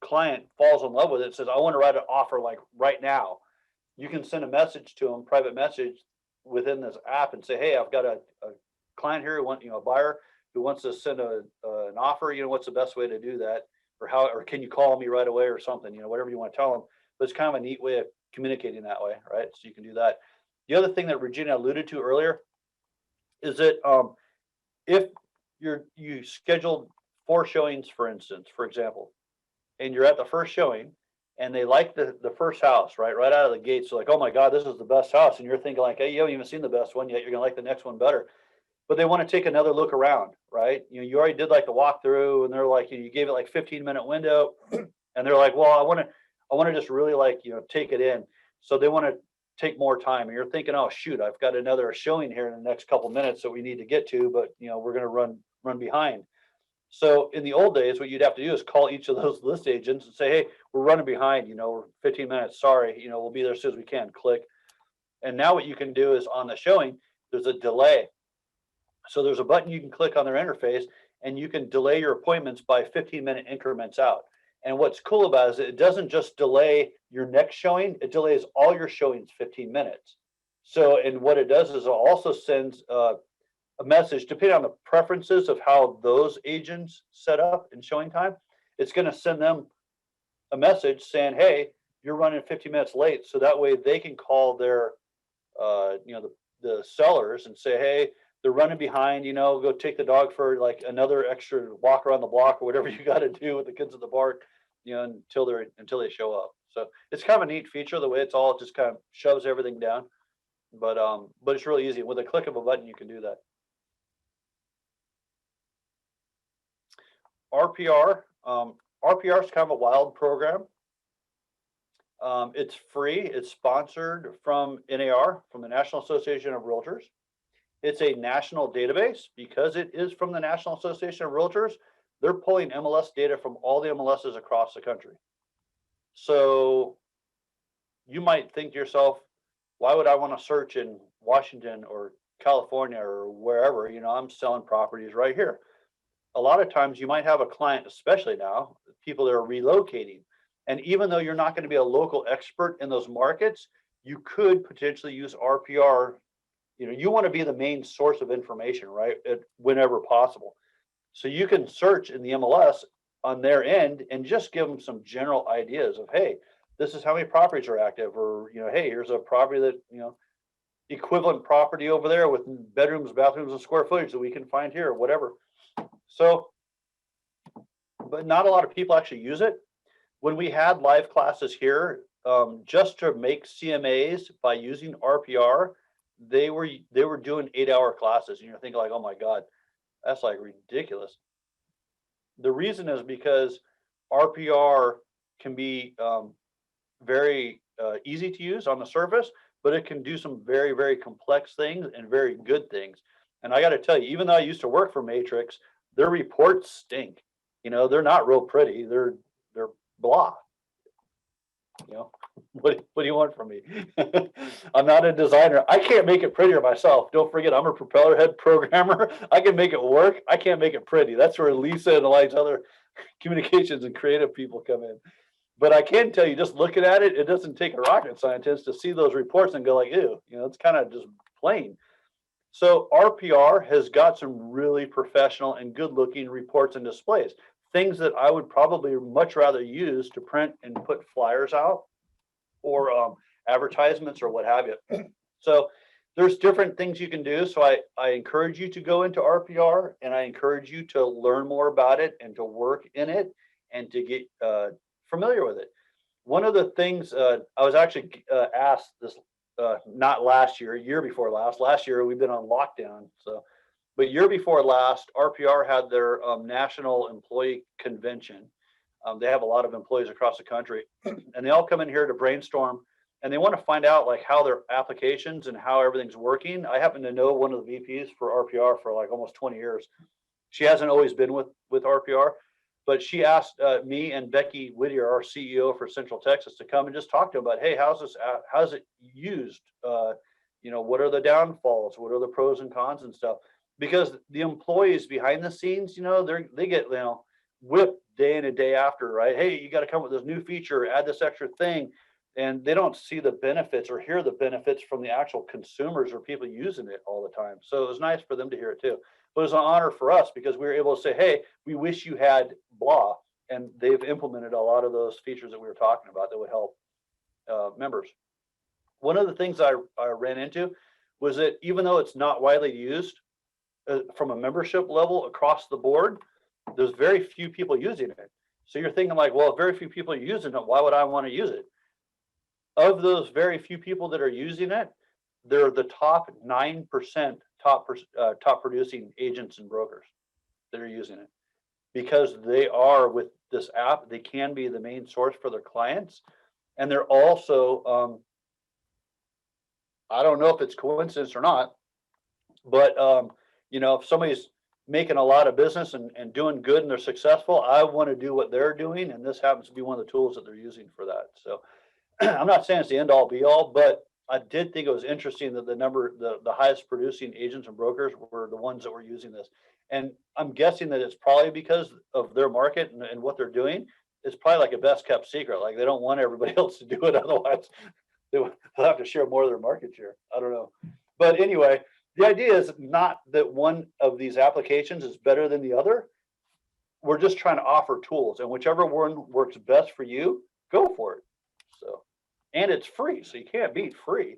S2: client falls in love with it, says, I want to write an offer like right now, you can send a message to them, private message within this app, and say, hey, I've got a client here who a buyer who wants to send an offer. What's the best way to do that, or can you call me right away or something, whatever you want to tell them. But it's kind of a neat way of communicating that way, right? So you can do that. The other thing that Regina alluded to earlier is that if you scheduled 4 showings, for instance, for example, and you're at the first showing and they like the first house, right out of the gate. So like, oh my God, this is the best house. And you're thinking like, hey, you haven't even seen the best one yet. You're gonna like the next one better. But they want to take another look around, right? You already did like the walkthrough, and they're like, you gave it like 15-minute window, and they're like, well, I want to just really take it in. So they want to take more time, and you're thinking, oh shoot, I've got another showing here in the next couple minutes that we need to get to, but we're going to run behind. So in the old days, what you'd have to do is call each of those list agents and say, hey, we're running behind, we're 15 minutes, sorry, we'll be there as soon as we can, click. And now what you can do is on the showing, there's a delay. So there's a button you can click on their interface, and you can delay your appointments by 15-minute increments out. And what's cool about it is it doesn't just delay your next showing, it delays all your showings 15 minutes. So, and what it does is it also sends a message, depending on the preferences of how those agents set up in Showing Time, it's going to send them a message saying, hey, you're running 15 minutes late. So that way they can call their, the sellers and say, hey, they're running behind, go take the dog for like another extra walk around the block or whatever you got to do with the kids at the park, until they show up. So it's kind of a neat feature, the way it's all just kind of shoves everything down. But it's really easy. With a click of a button, you can do that. RPR. RPR is kind of a wild program. It's free. It's sponsored from NAR, from the National Association of Realtors. It's a national database. Because it is from the National Association of Realtors, they're pulling MLS data from all the MLSs across the country. So you might think to yourself, why would I want to search in Washington or California or wherever? I'm selling properties right here. A lot of times you might have a client, especially now, people that are relocating. And even though you're not going to be a local expert in those markets, you could potentially use RPR. You want to be the main source of information, right? Whenever possible. So you can search in the MLS on their end and just give them some general ideas of, hey, this is how many properties are active, or, hey, here's a property that, equivalent property over there with bedrooms, bathrooms, and square footage that we can find here, or whatever. So, but not a lot of people actually use it. When we had live classes here, just to make CMAs by using RPR, they were doing 8-hour classes, and you're thinking like, oh my God, that's like ridiculous. The reason is because RPR can be very easy to use on the surface, but it can do some very, very complex things and very good things. And I got to tell you, even though I used to work for Matrix, their reports stink. They're not real pretty. They're blah. You know, what do you want from me? I'm not a designer. I can't make it prettier myself. Don't forget, I'm a propeller head programmer. I can make it work. I can't make it pretty. That's where Lisa and like other communications and creative people come in. But I can tell you, just looking at it, it doesn't take a rocket scientist to see those reports and go like, ew, you know, it's kind of just plain. So RPR has got some really professional and good looking reports and displays, things that I would probably much rather use to print and put flyers out or advertisements or what have you. So there's different things you can do. So I encourage you to go into RPR and I encourage you to learn more about it and to work in it and to get familiar with it. One of the things I was actually asked this, not last year, year before last. Last year we've been on lockdown, so but year before last, RPR had their national employee convention. They have a lot of employees across the country, and they all come in here to brainstorm, and they want to find out like how their applications and how everything's working. I happen to know one of the VPs for RPR for like almost 20 years. She hasn't always been with RPR, but she asked me and Becky Whittier, our CEO for Central Texas, to come and just talk to them about, hey, how's it used? You know, what are the downfalls? What are the pros and cons and stuff? Because the employees behind the scenes, you know, they get, you know, whipped day in and day after, right? Hey, you got to come with this new feature, add this extra thing. And they don't see the benefits or hear the benefits from the actual consumers or people using it all the time. So it was nice for them to hear it too. But it was an honor for us because we were able to say, hey, we wish you had blah. And they've implemented a lot of those features that we were talking about that would help members. One of the things I ran into was that even though it's not widely used from a membership level across the board, there's very few people using it. So you're thinking like, well, if very few people are using it, why would I want to use it? Of those very few people that are using it, they're the top 9% top producing agents and brokers that are using it because they are with this app. They can be the main source for their clients, and they're also I don't know if it's coincidence or not, but you know, if somebody's making a lot of business and doing good and they're successful, I want to do what they're doing, and this happens to be one of the tools that they're using for that. So I'm not saying it's the end all be all, but I did think it was interesting that the highest producing agents and brokers were the ones that were using this. And I'm guessing that it's probably because of their market and what they're doing. It's probably like a best kept secret. Like they don't want everybody else to do it. Otherwise they'll have to share more of their market share. I don't know. But anyway, the idea is not that one of these applications is better than the other. We're just trying to offer tools, and whichever one works best for you, go for it. So, and it's free, so you can't beat free.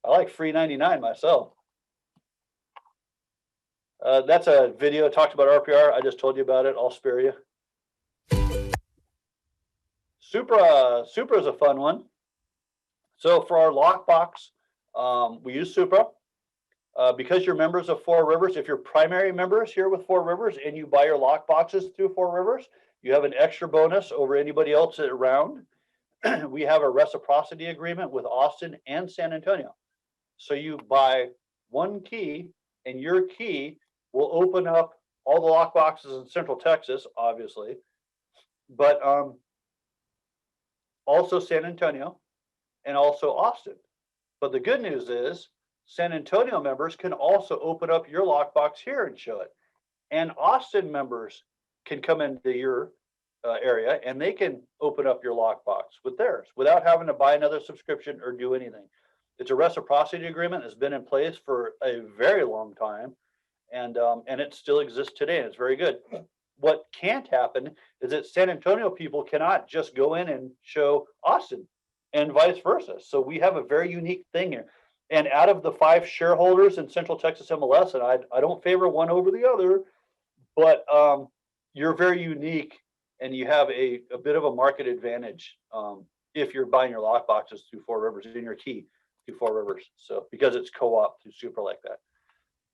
S2: I like free 99 myself. That's a video talked about RPR. I just told you about it. I'll spare you. Supra is a fun one. So for our lockbox, we use Supra. Because you're members of Four Rivers, if you're primary members here with Four Rivers and you buy your lock boxes through Four Rivers, you have an extra bonus over anybody else around. We have a reciprocity agreement with Austin and San Antonio. So you buy one key and your key will open up all the lock boxes in Central Texas, obviously, but also San Antonio and also Austin. But the good news is San Antonio members can also open up your lockbox here and show it. And Austin members can come into your area and they can open up your lockbox with theirs without having to buy another subscription or do anything. It's a reciprocity agreement that's been in place for a very long time, and it still exists today, and it's very good. What can't happen is that San Antonio people cannot just go in and show Austin and vice versa. So we have a very unique thing here. And out of the 5 shareholders in Central Texas MLS, and I don't favor one over the other, but you're very unique and you have a bit of a market advantage if you're buying your lock boxes through Four Rivers and your key through Four Rivers. So because it's co-op through Supra like that.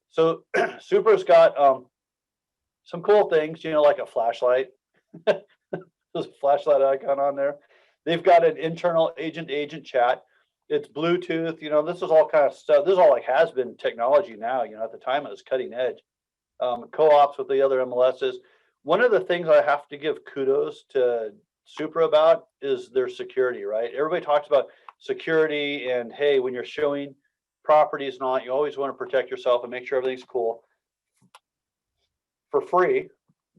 S2: So Supra's got some cool things, you know, like a flashlight. There's a flashlight icon on there. They've got an internal agent-to-agent chat. It's Bluetooth, you know, this is all kind of stuff. This is all like has been technology now, you know, at the time it was cutting edge. Co-ops with the other MLSs. One of the things I have to give kudos to Supra about is their security, right? Everybody talks about security and hey, when you're showing properties and all that, you always want to protect yourself and make sure everything's cool. For free,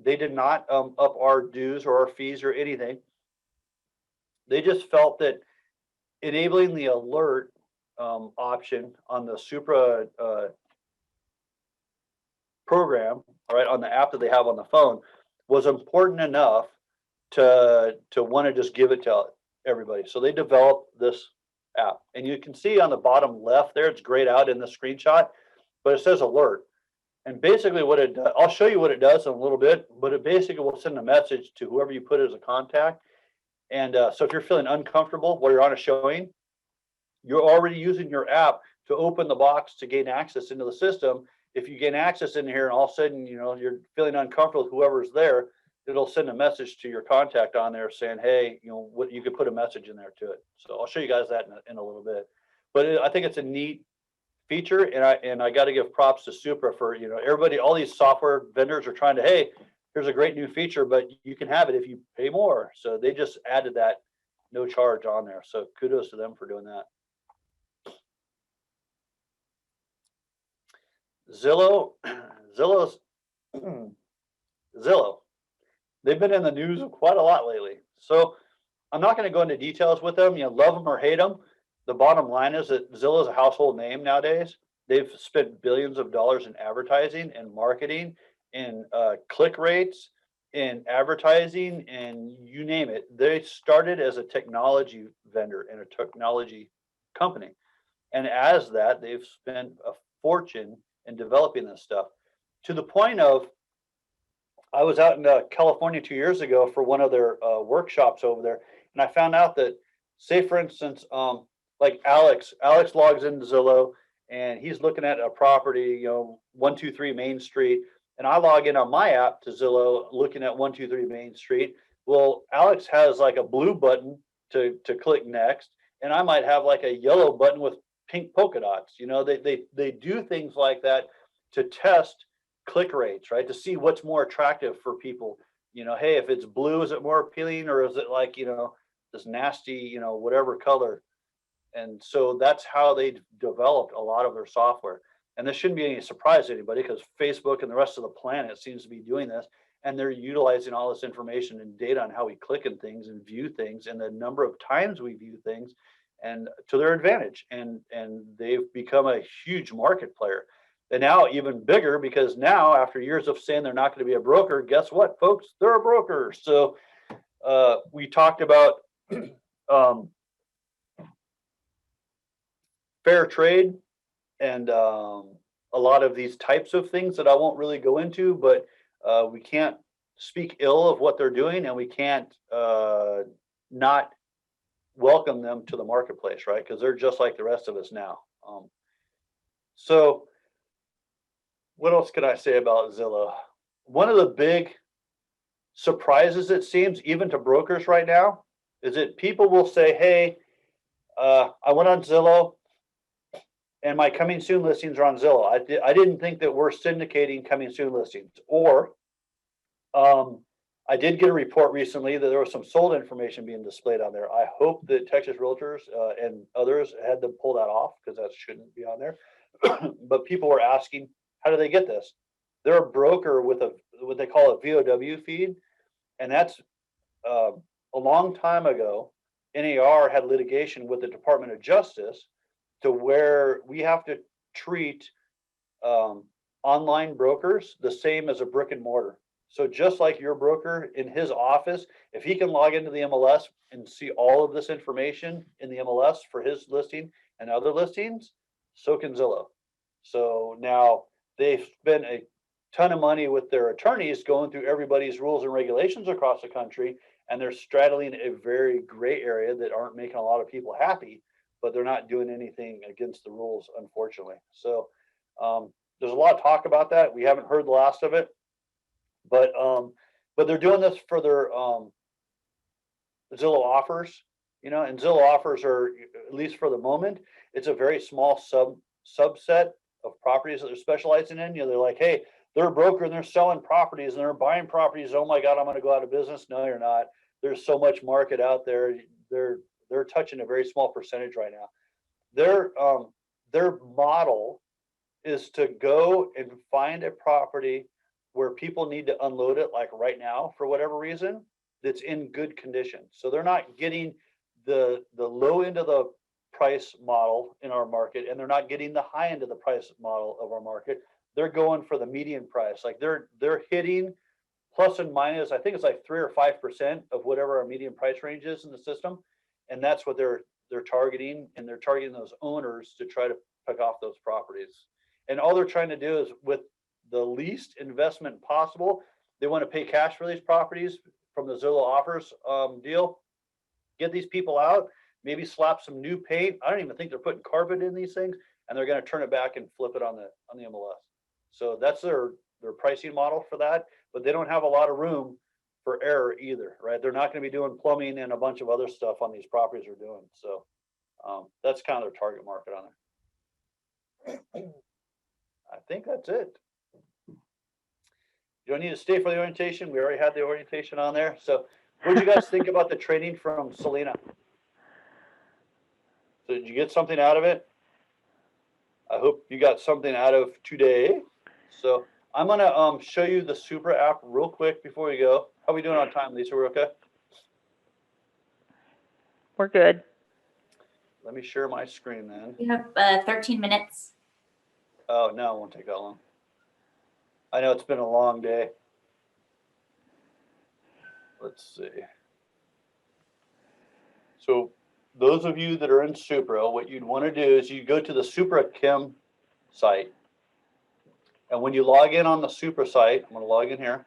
S2: they did not up our dues or our fees or anything. They just felt that enabling the alert option on the Supra program, all right, on the app that they have on the phone, was important enough to want to just give it to everybody. So they developed this app, and you can see on the bottom left there, it's grayed out in the screenshot, but it says alert. And basically, what it does, I'll show you what it does in a little bit, but it basically will send a message to whoever you put as a contact. And so if you're feeling uncomfortable while you're on a showing, you're already using your app to open the box to gain access into the system. If you gain access in here and all of a sudden, you're feeling uncomfortable with whoever's there, it'll send a message to your contact on there saying, hey, what you could put a message in there to it. So I'll show you guys that in a little bit. But I think it's a neat feature, and I got to give props to Supra for, everybody, all these software vendors are trying to, hey, here's a great new feature, but you can have it if you pay more. So they just added that no charge on there. So kudos to them for doing that. Zillow's Zillow. They've been in the news quite a lot lately. So I'm not going to go into details with them. Love them or hate them. The bottom line is that Zillow is a household name nowadays. They've spent billions of dollars in advertising and marketing, in click rates, in advertising, and you name it. They started as a technology vendor and a technology company. And as that, they've spent a fortune in developing this stuff to the point of, I was out in California 2 years ago for one of their workshops over there, and I found out that, say for instance, like Alex logs into Zillow and he's looking at a property, 123 Main Street, and I log in on my app to Zillow looking at 123 Main Street. Well, Alex has like a blue button to click next, and I might have like a yellow button with pink polka dots. They do things like that to test click rates, right? To see what's more attractive for people. Hey, if it's blue, is it more appealing, or is it like, this nasty, whatever color? And so that's how they developed a lot of their software. And this shouldn't be any surprise to anybody, because Facebook and the rest of the planet seems to be doing this. And they're utilizing all this information and data on how we click in things and view things and the number of times we view things, and to their advantage. And they've become a huge market player. And now even bigger, because now after years of saying they're not going to be a broker, guess what, folks? They're a broker. So we talked about fair trade and a lot of these types of things that I won't really go into, but we can't speak ill of what they're doing, and we can't not welcome them to the marketplace, right? Because they're just like the rest of us now. So what else can I say about Zillow? One of the big surprises, it seems, even to brokers right now, is that people will say, hey, I went on Zillow and my coming soon listings are on Zillow. I didn't think that we're syndicating coming soon listings. Or I did get a report recently that there was some sold information being displayed on there. I hope that Texas Realtors and others had to pull that off, because that shouldn't be on there. But people were asking, how do they get this? They're a broker with what they call a VOW feed, and that's a long time ago. NAR had litigation with the Department of Justice to where we have to treat online brokers the same as a brick and mortar. So just like your broker in his office, if he can log into the MLS and see all of this information in the MLS for his listing and other listings, so can Zillow. So now they've spent a ton of money with their attorneys going through everybody's rules and regulations across the country, and they're straddling a very gray area that aren't making a lot of people happy, but they're not doing anything against the rules, unfortunately. So there's a lot of talk about that. We haven't heard the last of it, but they're doing this for their Zillow offers, and Zillow offers are, at least for the moment, it's a very small subset of properties that they're specializing in. They're like, hey, they're a broker and they're selling properties and they're buying properties. Oh my God, I'm going to go out of business. No, you're not. there's so much market out there. They're touching a very small percentage right now. Their model is to go and find a property where people need to unload it, like right now, for whatever reason, that's in good condition. So they're not getting the low end of the price model in our market, and they're not getting the high end of the price model of our market. They're going for the median price. Like they're hitting plus and minus, I think it's like 3 or 5% of whatever our median price range is in the system. And that's what they're targeting, and they're targeting those owners to try to pick off those properties. And all they're trying to do is, with the least investment possible, they want to pay cash for these properties from the Zillow offers deal, get these people out, maybe slap some new paint. I don't even think they're putting carpet in these things, and they're going to turn it back and flip it on the MLS. So that's their pricing model for that, but they don't have a lot of room for error either, right? They're not going to be doing plumbing and a bunch of other stuff on these properties they're doing. So that's kind of their target market on there. I think that's it. You don't need to stay for the orientation. We already had the orientation on there. So what did you guys think about the training from Selena? So did you get something out of it? I hope you got something out of today. So I'm going to show you the Super app real quick before we go. How are we doing on time, Lisa? We're okay?
S1: We're good.
S2: Let me share my screen then.
S3: We have 13 minutes.
S2: Oh, no, it won't take that long. I know it's been a long day. Let's see. So those of you that are in Supra, what you'd want to do is you go to the Supra Kim site. And when you log in on the Supra site, I'm going to log in here.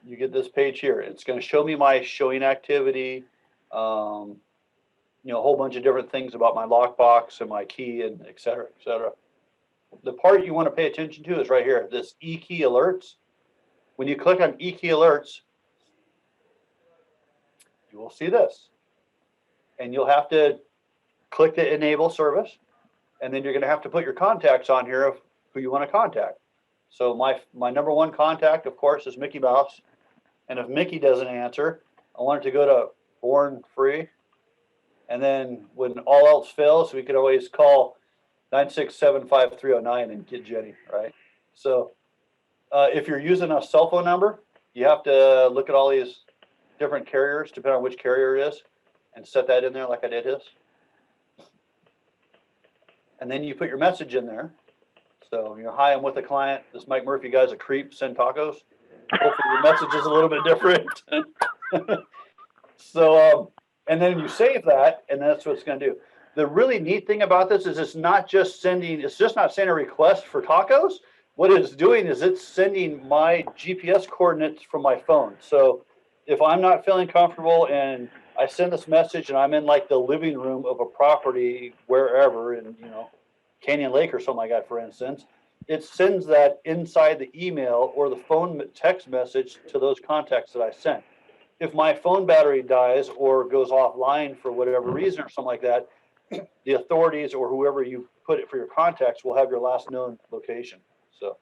S2: You get this page here. It's going to show me my showing activity, a whole bunch of different things about my lockbox and my key and et cetera, et cetera. The part you want to pay attention to is right here, this E-key alerts. When you click on E-key alerts, you will see this. And you'll have to click the enable service. And then you're going to have to put your contacts on here of who you want to contact. So my number one contact, of course, is Mickey Mouse. And if Mickey doesn't answer, I want it to go to Born Free. And then when all else fails, we could always call 9675309 and get Jenny, right? So if you're using a cell phone number, you have to look at all these different carriers, depending on which carrier it is, and set that in there like I did his. And then you put your message in there. So, hi, I'm with a client. This Mike Murphy guy's a creep, send tacos. Hopefully your message is a little bit different. So, and then you save that, and that's what it's going to do. The really neat thing about this is it's just not sending a request for tacos. What it's doing is it's sending my GPS coordinates from my phone. So if I'm not feeling comfortable and I send this message and I'm in like the living room of a property wherever in, Canyon Lake or something like that, for instance, it sends that inside the email or the phone text message to those contacts that I sent. If my phone battery dies or goes offline for whatever reason or something like that, the authorities or whoever you put it for your contacts will have your last known location. So,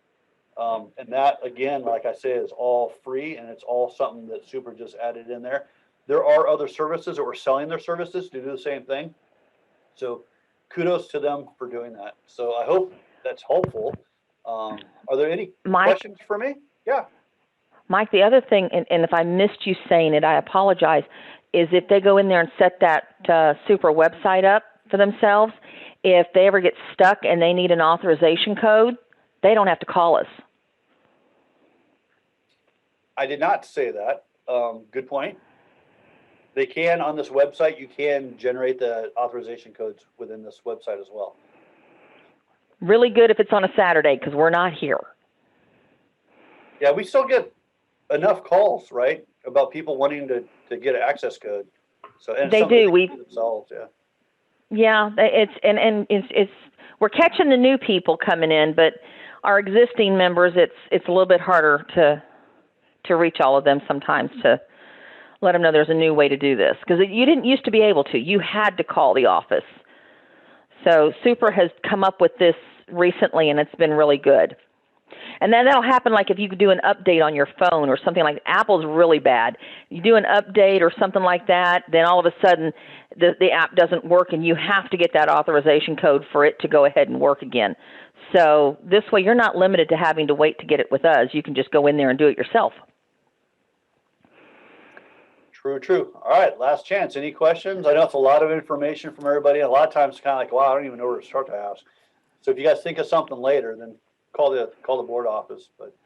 S2: and that, again, like I say, is all free, and it's all something that Super just added in there. There are other services that were selling their services to do the same thing. So kudos to them for doing that. So I hope that's helpful. Are there any questions for me? Yeah.
S1: Mike, the other thing, and if I missed you saying it, I apologize, is if they go in there and set that Super website up for themselves, if they ever get stuck and they need an authorization code, they don't have to call us.
S2: I did not say that. Good point. They can, on this website, you can generate the authorization codes within this website as well.
S1: Really good if it's on a Saturday, because we're not here.
S2: Yeah, we still get enough calls, right, about people wanting to get an access code. So and
S1: they do. We
S2: themselves, yeah.
S1: Yeah, it's we're catching the new people coming in, but our existing members, it's a little bit harder to reach all of them sometimes to let them know there's a new way to do this, because you didn't used to be able to. You had to call the office. So Super has come up with this recently, and it's been really good. And then that'll happen like if you could do an update on your phone or something like that. Apple's really bad. You do an update or something like that, then all of a sudden the app doesn't work and you have to get that authorization code for it to go ahead and work again. So this way you're not limited to having to wait to get it with us. You can just go in there and do it yourself.
S2: True, true. All right, last chance. Any questions? I know it's a lot of information from everybody. A lot of times it's kind of like, wow, I don't even know where to start to ask. So if you guys think of something later, then call the board office. But